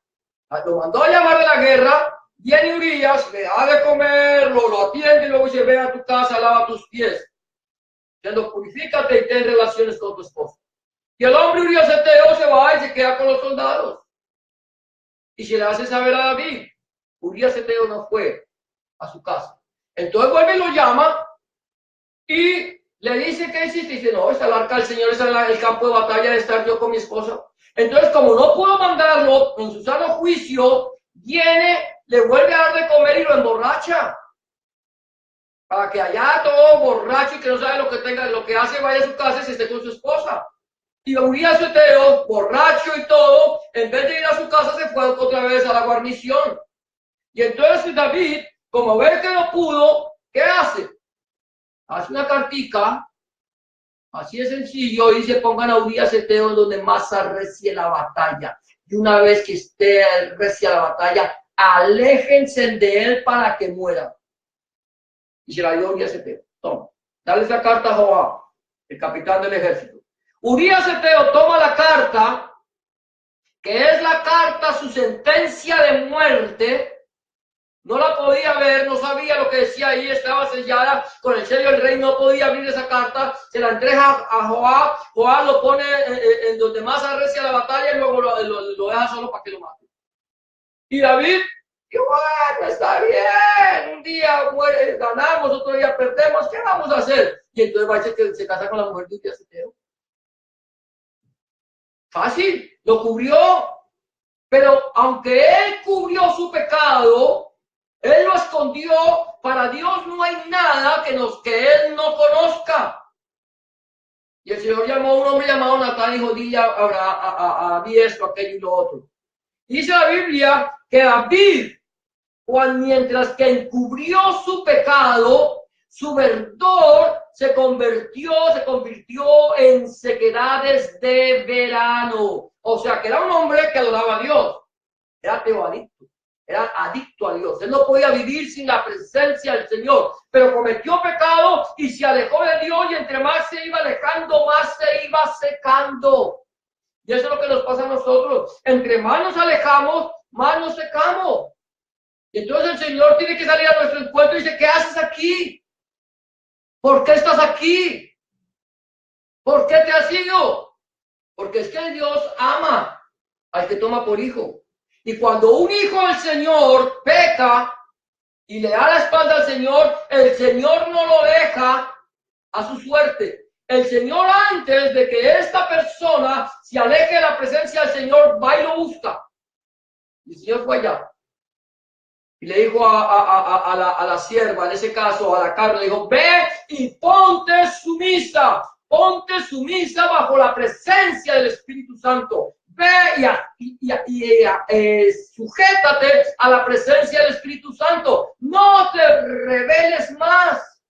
Lo mandó a llamar de la guerra. Viene Urias, le da de comer, lo atiende y luego dice, ve a tu casa, lava tus pies. Diciendo, purifícate y ten relaciones con tu esposa. Y el hombre Urias Eteo se va y se queda con los soldados. Y se le hace saber a David. Urias Eteo no fue a su casa. Entonces vuelve y lo llama y le dice, ¿qué hiciste? Y dice, no, está el arca del Señor, está el campo de batalla de estar yo con mi esposa. Entonces, como no pudo mandarlo en su sano juicio, viene, le vuelve a dar de comer y lo emborracha. Para que allá todo borracho y que no sabe lo que tenga, lo que hace, vaya a su casa y se esté con su esposa. Y Urias Eteo, borracho y todo, en vez de ir a su casa, se fue otra vez a la guarnición. Y entonces David, como ve que no pudo, ¿qué hace? Hace una cartica, así de sencillo, y se pongan a Urias Eteo donde más arrecie la batalla. Y una vez que esté arrecia la batalla, aléjense de él para que muera. Y se la dio Urias Eteo. Toma, dale esa carta a Joab, el capitán del ejército. Urias Eteo toma la carta, que es la carta, su sentencia de muerte. No la podía ver, no sabía lo que decía ahí, estaba sellada con el sello del rey, no podía abrir esa carta, se la entrega a Joab, Joab lo pone en donde más arrecia la batalla y luego lo deja solo para que lo mate. Y David, dijo, bueno, está bien, un día ganamos, otro día perdemos, ¿qué vamos a hacer? Y entonces va a decir que se casa con la mujer de Urias Eteo. Fácil, lo cubrió, pero aunque él cubrió su pecado, él lo escondió. Para Dios no hay nada que él no conozca. Y el Señor llamó a un hombre llamado Natán y dijo, dile a David esto, aquello y lo otro. Dice la Biblia que David, mientras que encubrió su pecado, su verdor se convirtió en sequedades de verano. O sea, que era un hombre que adoraba a Dios. Era teoadicto. Era adicto a Dios. Él no podía vivir sin la presencia del Señor. Pero cometió pecado y se alejó de Dios. Y entre más se iba alejando, más se iba secando. Y eso es lo que nos pasa a nosotros. Entre más nos alejamos, más nos secamos. Y entonces el Señor tiene que salir a nuestro encuentro y dice, ¿qué haces aquí? ¿Por qué estás aquí? ¿Por qué te has ido? Porque es que Dios ama al que toma por hijo. Y cuando un hijo del Señor peca y le da la espalda al Señor, el Señor no lo deja a su suerte. El Señor, antes de que esta persona se aleje de la presencia del Señor, va y lo busca. Y el Señor fue allá. Y le dijo a la sierva, en ese caso a la Carla, le dijo, ve y ponte sumisa bajo la presencia del Espíritu Santo. Ve y sujétate a la presencia del Espíritu Santo. No te rebeles más.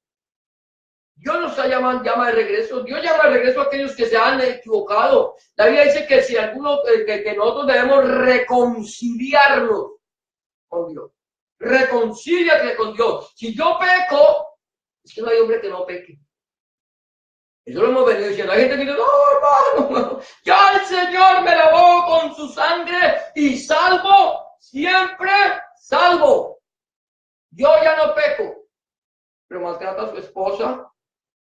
Dios nos llama de regreso. Dios llama de regreso a aquellos que se han equivocado. La Biblia dice que si alguno, que nosotros debemos reconciliarnos con Dios. Reconcíliate con Dios. Si yo peco, es que no hay hombre que no peque. Eso lo hemos venido diciendo. Hay gente que dice, no, hermano, ya el Señor me lavó con su sangre y salvo, siempre salvo. Yo ya no peco. Pero maltrata a su esposa,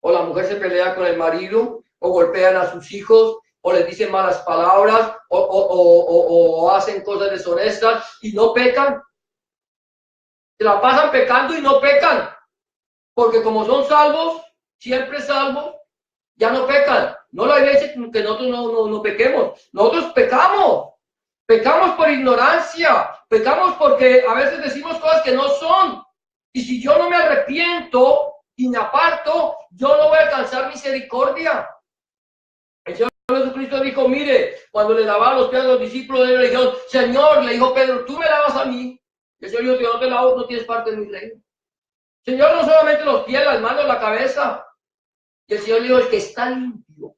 o la mujer se pelea con el marido, o golpean a sus hijos, o les dicen malas palabras, o hacen cosas deshonestas y no pecan. Se la pasan pecando y no pecan, porque como son salvos, siempre salvos, ya no pecan. No la Biblia dice que nosotros no pequemos. Nosotros pecamos por ignorancia, pecamos porque a veces decimos cosas que no son. Y si yo no me arrepiento y me aparto, yo no voy a alcanzar misericordia. El Señor Jesucristo dijo, mire, cuando le lavaba los pies a los discípulos de la religión, Señor, le dijo Pedro, tú me lavas a mí. El Señor dijo, yo no te lavo, no tienes parte en mi reino. Señor, no solamente los pies, las manos, la cabeza. Y el Señor dijo, el que está limpio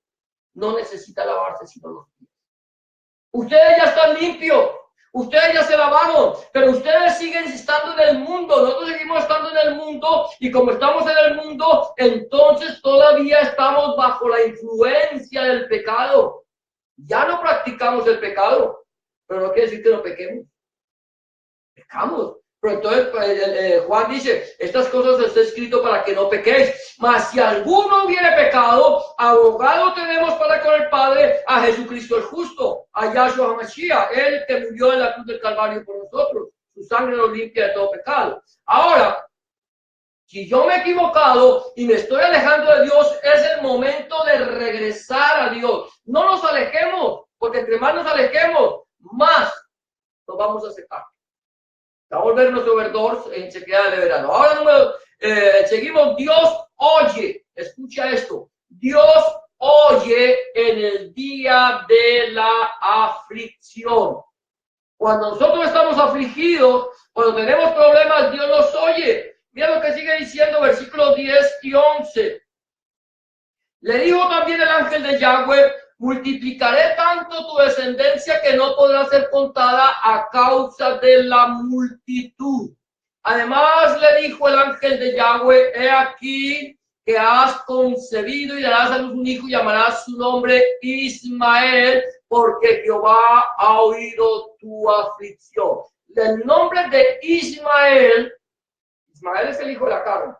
no necesita lavarse sino los pies. Ustedes ya están limpios, ustedes ya se lavaron, pero ustedes siguen estando en el mundo. Nosotros seguimos estando en el mundo y como estamos en el mundo, entonces todavía estamos bajo la influencia del pecado. Ya no practicamos el pecado, pero no quiere decir que no pequemos. pecamos. Pero entonces Juan dice, estas cosas está escrito para que no pequéis. Mas si alguno hubiere pecado, abogado tenemos para con el Padre a Jesucristo el justo, a Yahshua HaMashiach, él que murió en la cruz del Calvario por nosotros. Su sangre nos limpia de todo pecado. Ahora, si yo me he equivocado y me estoy alejando de Dios, es el momento de regresar a Dios. No nos alejemos, porque entre más nos alejemos, más nos vamos a secar. Va a volver nuestro verdor en sequedad de verano. Ahora seguimos. Dios oye, escucha esto. Dios oye en el día de la aflicción. Cuando nosotros estamos afligidos, cuando tenemos problemas, Dios nos oye. Mira lo que sigue diciendo versículos 10 y 11. Le dijo también el ángel de Yahweh: multiplicaré tanto tu descendencia que no podrá ser contada a causa de la multitud. Además le dijo el ángel de Yahweh: he aquí que has concebido y darás a luz un hijo y llamarás su nombre Ismael, porque Jehová ha oído tu aflicción. El nombre de Ismael es el hijo de la carne,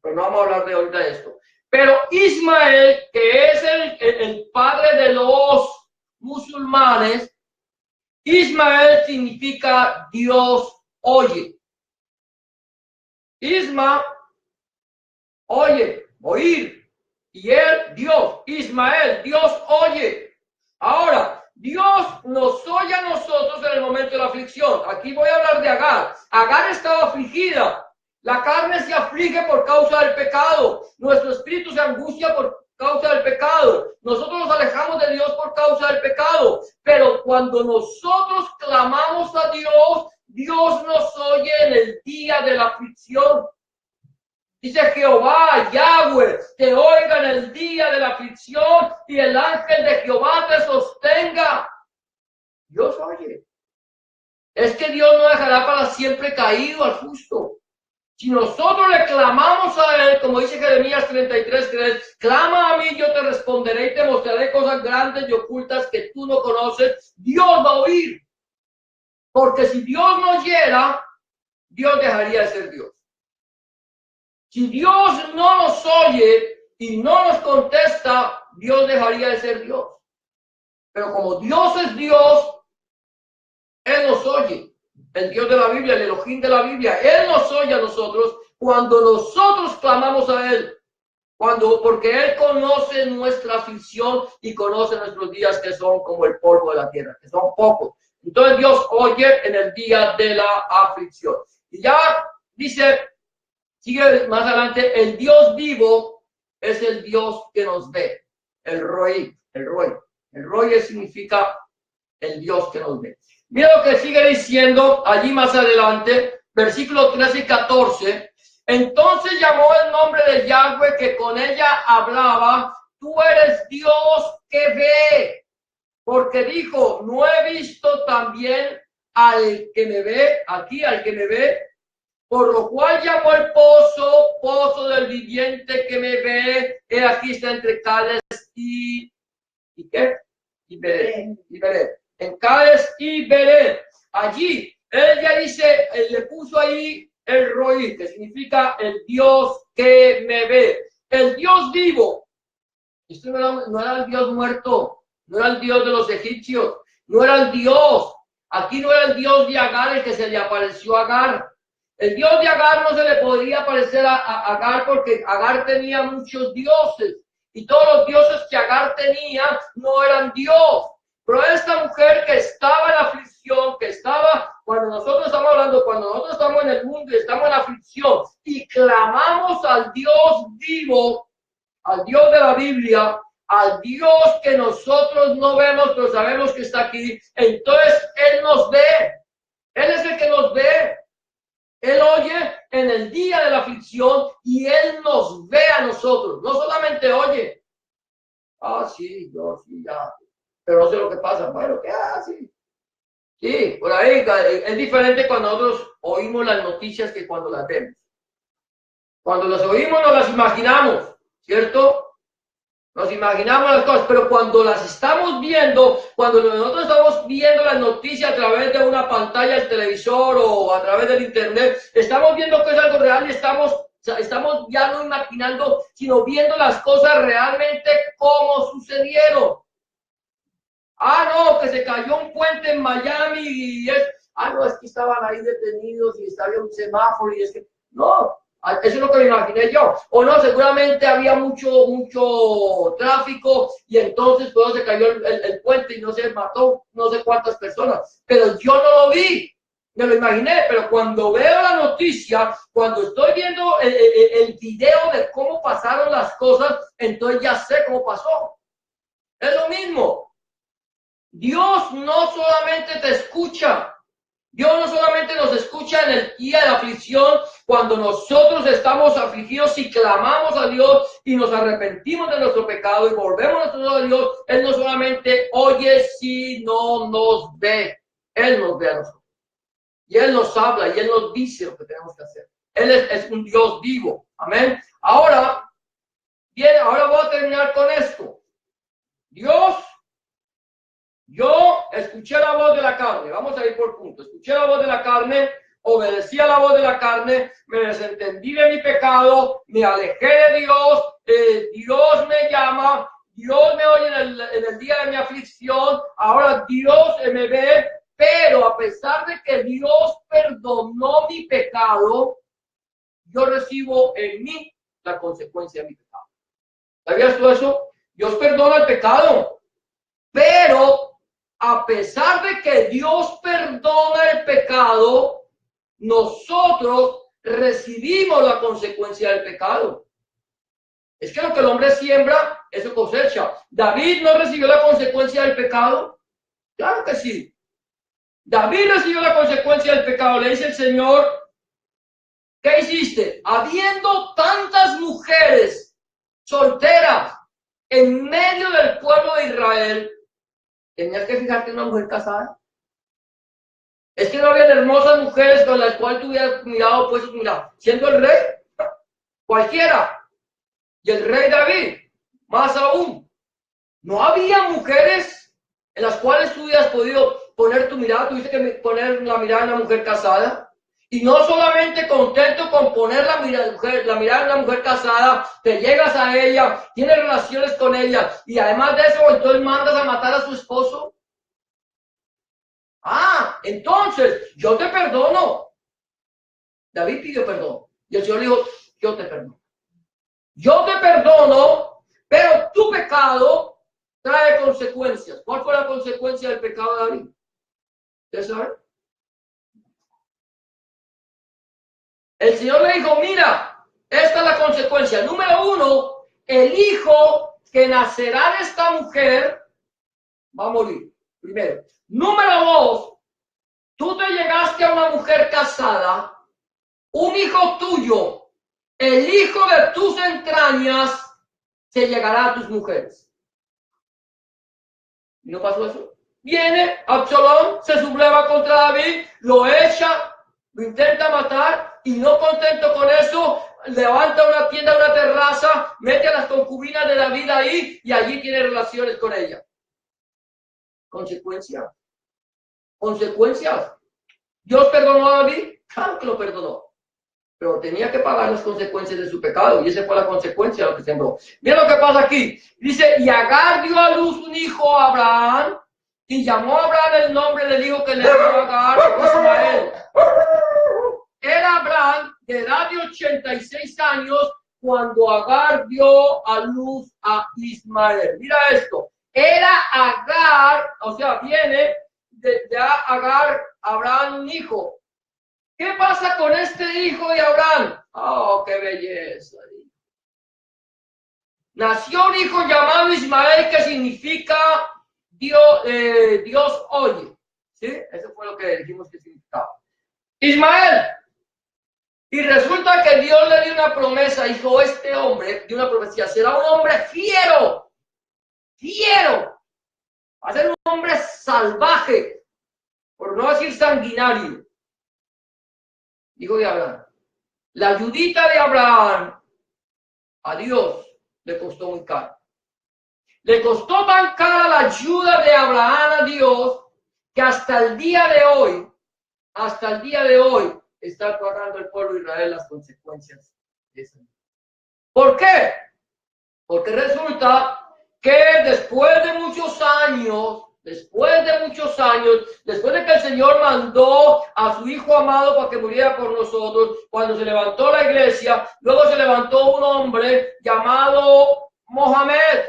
pero no vamos a hablar de ahorita de esto. Pero Ismael, que es el padre de los musulmanes, Ismael significa Dios oye. Isma, oye, oír. Y él, Dios. Ismael, Dios oye. Ahora, Dios nos oye a nosotros en el momento de la aflicción. Aquí voy a hablar de Agar. Agar estaba afligida. La carne se aflige por causa del pecado. Nuestro espíritu se angustia por causa del pecado. Nosotros nos alejamos de Dios por causa del pecado. Pero cuando nosotros clamamos a Dios, Dios nos oye en el día de la aflicción. Dice Jehová, Yahweh, te oiga en el día de la aflicción y el ángel de Jehová te sostenga. Dios oye. Es que Dios no dejará para siempre caído al justo. Si nosotros le clamamos a él, como dice Jeremías 33:3, clama a mí, yo te responderé y te mostraré cosas grandes y ocultas que tú no conoces. Dios va a oír. Porque si Dios no oyera, Dios dejaría de ser Dios. Si Dios no nos oye y no nos contesta, Dios dejaría de ser Dios. Pero como Dios es Dios, Él nos oye. El Dios de la Biblia, el Elohim de la Biblia, Él nos oye a nosotros cuando nosotros clamamos a Él. Porque Él conoce nuestra aflicción y conoce nuestros días que son como el polvo de la tierra, que son pocos. Entonces Dios oye en el día de la aflicción. Y ya dice, sigue más adelante, el Dios vivo es el Dios que nos ve. El Roi. El Roi significa el Dios que nos ve. Mira lo que sigue diciendo allí más adelante, versículos 13 y 14. Entonces llamó el nombre de Yahweh que con ella hablaba: tú eres Dios que ve. Porque dijo: no he visto también al que me ve, aquí al que me ve. Por lo cual llamó el pozo del viviente que me ve. He aquí está entre Cades y ¿qué? Y Bered. En Cades y Bered. Allí, él ya dice, él le puso ahí el Roi, que significa el Dios que me ve. El Dios vivo. Esto no era el Dios muerto, no era el Dios de los egipcios, no era el Dios. Aquí no era el Dios de Agar el que se le apareció a Agar. El Dios de Agar no se le podría parecer a Agar porque Agar tenía muchos dioses. Y todos los dioses que Agar tenía no eran Dios. Pero esta mujer que estaba en aflicción, que estaba, cuando nosotros estamos en el mundo y estamos en aflicción y clamamos al Dios vivo, al Dios de la Biblia, al Dios que nosotros no vemos, pero sabemos que está aquí, entonces Él nos ve. Él es el que nos ve. Él oye en el día de la aflicción y Él nos ve a nosotros. No solamente oye. Sí, yo sí, ya. Pero no sé lo que pasa. Bueno, ¿qué hace? Sí, por ahí es diferente cuando nosotros oímos las noticias que cuando las vemos. Cuando las oímos nos las imaginamos, ¿cierto? Nos imaginamos las cosas, pero cuando las estamos viendo, cuando nosotros estamos viendo las noticias a través de una pantalla del televisor o a través del internet, estamos viendo que es algo real y estamos ya no imaginando, sino viendo las cosas realmente como sucedieron. Ah, no, que se cayó un puente en Miami y no, es que estaban ahí detenidos y estaba un semáforo y es que, no. Eso es lo que me imaginé yo. O no, seguramente había mucho tráfico y entonces todo se cayó el puente y no se mató no sé cuántas personas. Pero yo no lo vi, me lo imaginé. Pero cuando veo la noticia, cuando estoy viendo el video de cómo pasaron las cosas, entonces ya sé cómo pasó. Es lo mismo. Dios no solamente te escucha. Dios no solamente nos escucha en el día de la aflicción, cuando nosotros estamos afligidos y clamamos a Dios y nos arrepentimos de nuestro pecado y volvemos a Dios, Él no solamente oye, sino nos ve. Él nos ve a nosotros. Y Él nos habla y Él nos dice lo que tenemos que hacer. Él es un Dios vivo. Amén. Ahora voy a terminar con esto. Yo escuché la voz de la carne, vamos a ir por puntos. Escuché la voz de la carne, obedecí a la voz de la carne, me desentendí de mi pecado, me alejé de Dios, Dios me llama, Dios me oye en el día de mi aflicción, ahora Dios me ve, pero a pesar de que Dios perdonó mi pecado, yo recibo en mí la consecuencia de mi pecado. ¿Sabías tú eso? Dios perdona el pecado, pero a pesar de que Dios perdona el pecado, nosotros recibimos la consecuencia del pecado. Es que lo que el hombre siembra, eso cosecha. ¿David no recibió la consecuencia del pecado? Claro que sí. David recibió la consecuencia del pecado. Le dice el Señor, ¿qué hiciste? Habiendo tantas mujeres solteras en medio del pueblo de Israel, ¿tenías que fijarte en una mujer casada? Es que no había hermosas mujeres con las cuales tú hubieras mirado, pues mira, siendo el rey, cualquiera, y el rey David, más aún, no había mujeres en las cuales tú hubieras podido poner tu mirada, tuviste que poner la mirada en una mujer casada, y no solamente contento con poner la mirada en una mujer casada, te llegas a ella, tienes relaciones con ella, y además de eso, entonces mandas a matar a su esposo. Entonces, yo te perdono. David pidió perdón. Y el Señor le dijo, yo te perdono. Yo te perdono, pero tu pecado trae consecuencias. ¿Cuál fue la consecuencia del pecado de David? ¿Ustedes saben? El Señor le dijo, mira, esta es la consecuencia. Número 1, el hijo que nacerá de esta mujer va a morir. Primero. Número 2, tú te llegaste a una mujer casada, un hijo tuyo, el hijo de tus entrañas, se llegará a tus mujeres. ¿Y no pasó eso? Viene Absalón, se subleva contra David, lo echa, lo intenta matar y no contento con eso, levanta una tienda, una terraza, mete a las concubinas de David ahí y allí tiene relaciones con ella. Consecuencias. Consecuencias. ¿Dios perdonó a David? Claro que lo perdonó. Pero tenía que pagar las consecuencias de su pecado, y esa fue la consecuencia de lo que sembró. Mira lo que pasa aquí. Dice, y Agar dio a luz un hijo a Abraham, y llamó a Abraham el nombre del hijo que le dio a Agar, Ismael. Era Abraham de edad de 86 años cuando Agar dio a luz a Ismael. Mira esto. Era Agar, o sea, viene de Agar, Abraham un hijo. ¿Qué pasa con este hijo de Abraham? ¡Oh, qué belleza! Nació un hijo llamado Ismael, que significa Dios oye. ¿Sí? Eso fue lo que dijimos que significaba. Ismael. Y resulta que Dios le dio una promesa, dijo, este hombre, dio una profecía, será un hombre fiero. Fiero. Va a ser un hombre salvaje, por no decir sanguinario. Hijo de Abraham. La ayudita de Abraham a Dios le costó muy caro. Le costó tan cara la ayuda de Abraham a Dios que hasta el día de hoy, está pagando el pueblo de Israel las consecuencias de eso. ¿Por qué? Porque resulta que después de muchos años, después de que el Señor mandó a su Hijo amado para que muriera por nosotros, cuando se levantó la iglesia, luego se levantó un hombre llamado Mohamed.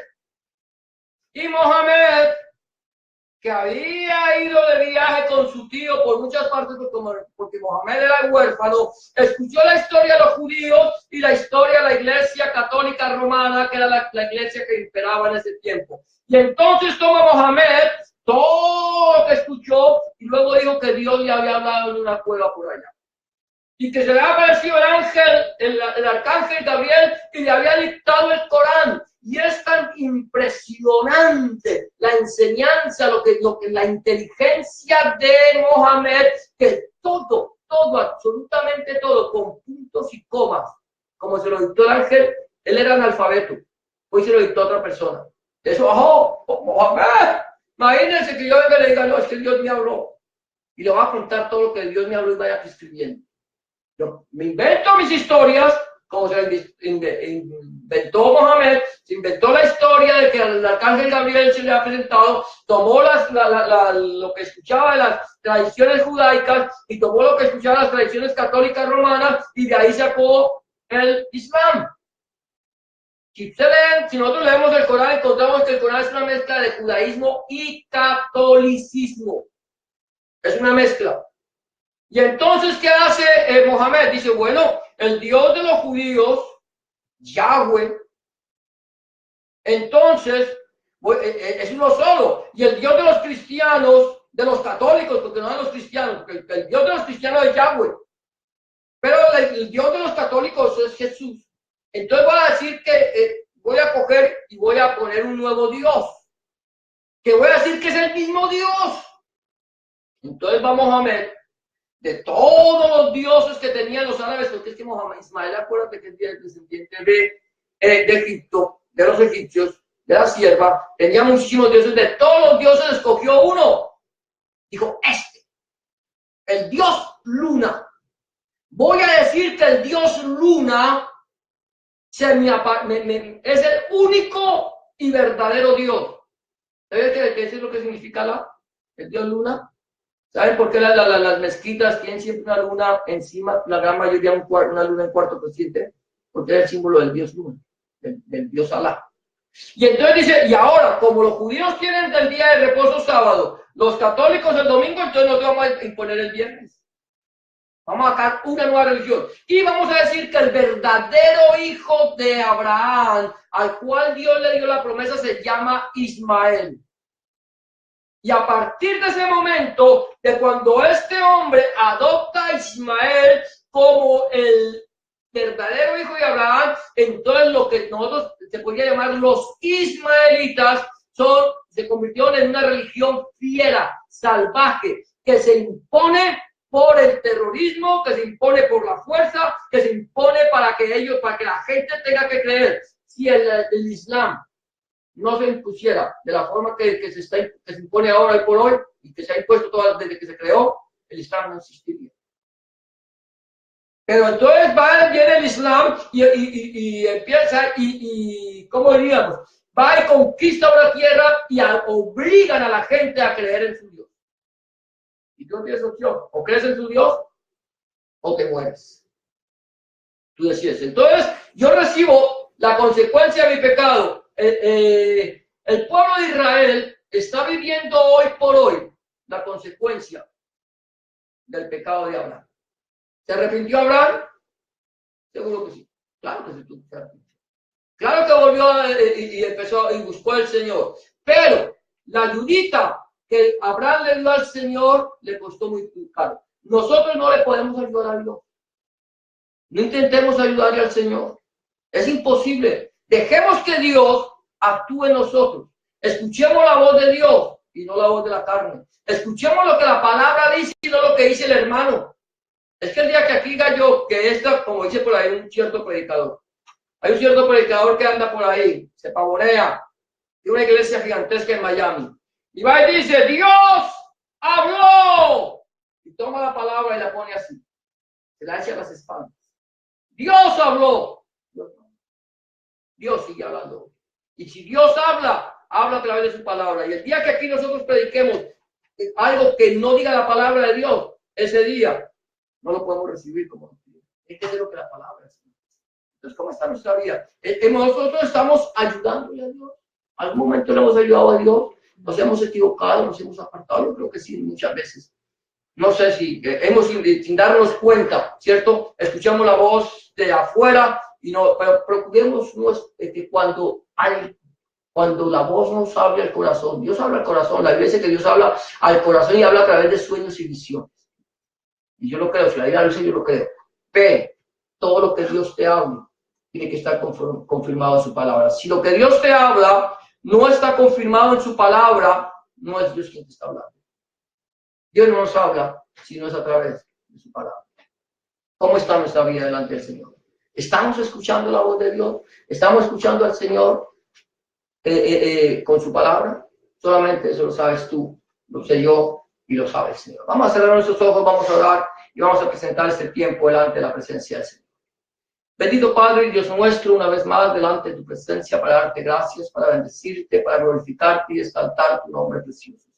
Y Mohamed, que había ido de viaje con su tío por muchas partes, porque Mohamed era huérfano, escuchó la historia de los judíos y la historia de la iglesia católica romana, que era la iglesia que imperaba en ese tiempo. Y entonces toma Mohamed todo lo que escuchó y luego dijo que Dios le había hablado en una cueva por allá. Y que se le había aparecido el ángel, el arcángel Gabriel, y le había dictado el Corán. Y es tan impresionante la enseñanza, lo que la inteligencia de Mohamed, que todo, absolutamente todo, con puntos y comas, como se lo dictó el ángel, él era analfabeto, hoy se lo dictó a otra persona. Eso, Mohamed, imagínense que yo venga y le diga, no, es que Dios me habló. Y le voy a contar todo lo que Dios me habló y vaya escribiendo. Yo me invento mis historias, como se inventó Mohamed, se inventó la historia de que al arcángel Gabriel se le ha presentado, tomó lo que escuchaba de las tradiciones judaicas y tomó lo que escuchaba de las tradiciones católicas romanas y de ahí sacó el Islam. Si nosotros leemos el Corán, encontramos que el Corán es una mezcla de judaísmo y catolicismo. Es una mezcla. Y entonces, ¿qué hace Mohamed? Dice, bueno, el Dios de los judíos, Yahweh, entonces, es uno solo. Y el Dios de los cristianos, de los católicos, porque no de los cristianos, porque el Dios de los cristianos es Yahweh. Pero el Dios de los católicos es Jesús. Entonces voy a decir que voy a coger y voy a poner un nuevo Dios. Que voy a decir que es el mismo Dios. Entonces va Mohamed, de todos los dioses que tenían los árabes, porque es que Mohamed Ismael, acuérdate que es descendiente de Egipto, de los egipcios, de la sierva, tenía muchísimos dioses, de todos los dioses escogió uno. Dijo, el dios Luna. Voy a decir que el dios Luna es el único y verdadero Dios. ¿Sabes qué es lo que significa el dios Luna? ¿Saben por qué las mezquitas tienen siempre una luna encima? La gran mayoría una luna en cuarto creciente, porque es el símbolo del dios Luna, del dios Alá. Y entonces dice, y ahora, como los judíos tienen el día de reposo sábado, los católicos el domingo, entonces nos vamos a imponer el viernes. Vamos a sacar una nueva religión. Y vamos a decir que el verdadero hijo de Abraham, al cual Dios le dio la promesa, se llama Ismael. Y a partir de ese momento, de cuando este hombre adopta a Ismael como el verdadero hijo de Abraham, entonces lo que nosotros se podría llamar los ismaelitas se convirtieron en una religión fiera, salvaje, que se impone por el terrorismo, que se impone por la fuerza, que se impone para que la gente tenga que creer. Si el Islam no se impusiera de la forma que se impone ahora y por hoy, y que se ha impuesto desde que se creó, el Islam no existiría. Pero entonces viene el Islam y empieza, ¿cómo diríamos? Va y conquista una tierra y obligan a la gente a creer en su Dios. Y tú no tienes opción, o crees en tu Dios o te mueres. Tú decides. Entonces, yo recibo la consecuencia de mi pecado. El pueblo de Israel está viviendo hoy por hoy la consecuencia del pecado de Abraham. ¿Se arrepintió Abraham? Seguro que sí. Claro que sí. Claro que volvió y empezó y buscó al Señor. Pero la ayudita que Abraham le dio al Señor le costó muy caro. Nosotros no le podemos ayudar a Dios. No intentemos ayudarle al Señor. Es imposible. Dejemos que Dios actúe en nosotros. Escuchemos la voz de Dios y no la voz de la carne. Escuchemos lo que la palabra dice y no lo que dice el hermano. Es que el día que aquí diga yo que como dice por ahí un cierto predicador, hay un cierto predicador que anda por ahí, se pavorea de una iglesia gigantesca en Miami. Y va y dice, Dios habló. Y toma la palabra y la pone así. Se la echa a las espaldas. Dios habló. Dios sigue hablando. Y si Dios habla, habla a través de su palabra. Y el día que aquí nosotros prediquemos algo que no diga la palabra de Dios, ese día no lo podemos recibir como hay que hacer lo que la palabra es. Entonces, ¿cómo está nuestra vida? Nosotros estamos ayudándole a Dios. ¿Algún momento le hemos ayudado a Dios? ¿Nos hemos equivocado? ¿Nos hemos apartado? Yo creo que sí, muchas veces. No sé si hemos, sin darnos cuenta, ¿cierto? Escuchamos la voz de afuera y no, pero procuremos que cuando la voz nos habla al corazón, Dios habla al corazón, la Biblia dice que Dios habla al corazón y habla a través de sueños y visiones. Y yo lo creo, si la Biblia lo dice, yo lo creo. Ve, todo lo que Dios te habla tiene que estar confirmado en su palabra. Si lo que Dios te habla no está confirmado en su palabra, no es Dios quien te está hablando. Dios no nos habla si no es a través de su palabra. ¿Cómo está nuestra vida delante del Señor? ¿Estamos escuchando la voz de Dios? ¿Estamos escuchando al Señor con su palabra? Solamente eso lo sabes tú, lo sé yo y lo sabe el Señor. Vamos a cerrar nuestros ojos, vamos a orar y vamos a presentar este tiempo delante de la presencia del Señor. Bendito Padre y Dios nuestro, una vez más delante de tu presencia para darte gracias, para bendecirte, para glorificarte y exaltar tu nombre precioso.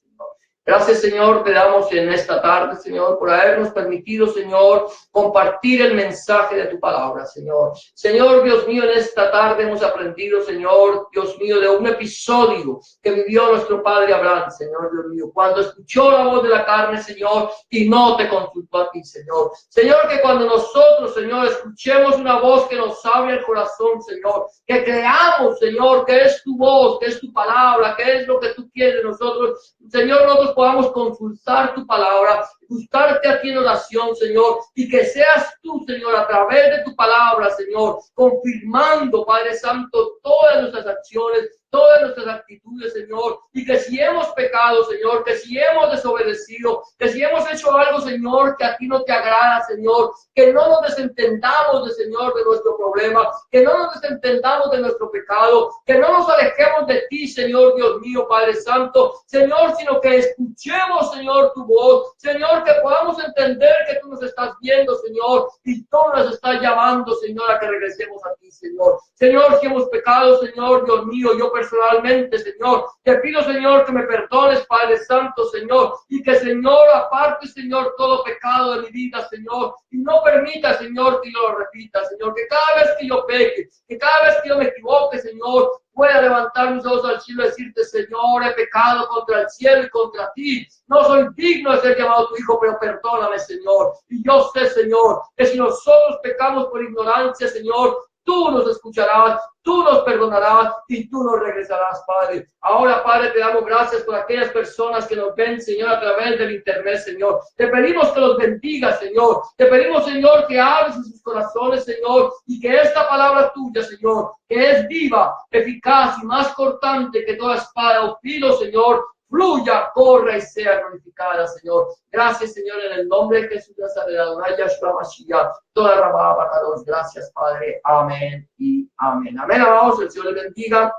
Gracias, Señor, te damos en esta tarde, Señor, por habernos permitido, Señor, compartir el mensaje de tu palabra, Señor. Señor, Dios mío, en esta tarde hemos aprendido, Señor, Dios mío, de un episodio que vivió nuestro padre Abraham, Señor, Dios mío, cuando escuchó la voz de la carne, Señor, y no te consultó a ti, Señor. Señor, que cuando nosotros, Señor, escuchemos una voz que nos hable el corazón, Señor, que creamos, Señor, que es tu voz, que es tu palabra, que es lo que tú quieres de nosotros, Señor, nosotros podamos consultar tu palabra, buscarte aquí en oración, Señor, y que seas tú, Señor, a través de tu palabra, Señor, confirmando, Padre Santo, todas nuestras acciones, todas nuestras actitudes, Señor, y que si hemos pecado, Señor, que si hemos desobedecido, que si hemos hecho algo, Señor, que a ti no te agrada, Señor, que no nos desentendamos, Señor, de nuestro problema, que no nos desentendamos de nuestro pecado, que no nos alejemos de ti, Señor, Dios mío, Padre Santo, Señor, sino que escuchemos, Señor, tu voz, Señor, que podamos entender que tú nos estás viendo, Señor, y tú nos estás llamando, Señor, a que regresemos a ti, Señor. Señor, si hemos pecado, Señor, Dios mío, yo personalmente, Señor, te pido, Señor, que me perdones, Padre Santo, Señor, y que, Señor, aparte, Señor, todo pecado de mi vida, Señor, y no permita, Señor, que yo lo repita, Señor, que cada vez que yo peque, que cada vez que yo me equivoque, Señor, pueda levantar mis ojos al cielo y decirte, Señor, he pecado contra el cielo y contra ti. No soy digno de ser llamado tu hijo, pero perdóname, Señor. Y yo sé, Señor, que si nosotros pecamos por ignorancia, Señor, tú nos escucharás, tú nos perdonarás y tú nos regresarás, Padre. Ahora, Padre, te damos gracias por aquellas personas que nos ven, Señor, a través del internet, Señor. Te pedimos que los bendiga, Señor. Te pedimos, Señor, que hables en sus corazones, Señor, y que esta palabra tuya, Señor, que es viva, eficaz y más cortante que toda espada o filo, Señor, fluya, corra y sea glorificada, Señor. Gracias, Señor, en el nombre de Jesús de Nazaret, Adonai Yahshua Mashiach, toda rababa, bajados. Gracias, Padre. Amén y amén. Amén, amados. El Señor les bendiga.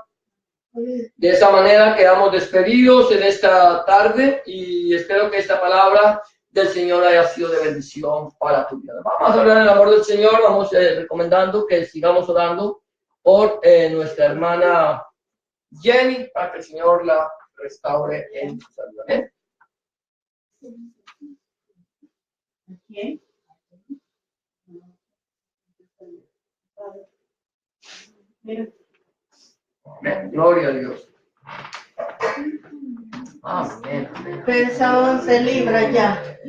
De esa manera quedamos despedidos en esta tarde y espero que esta palabra del Señor haya sido de bendición para tu vida. Vamos a orar en el amor del Señor. Vamos recomendando que sigamos orando por nuestra hermana Jenny para que el Señor la restaure en su salud. ¿Amén? ¿Quién? Amén. Gloria a Dios. Amén. Pesa 11 libras ya.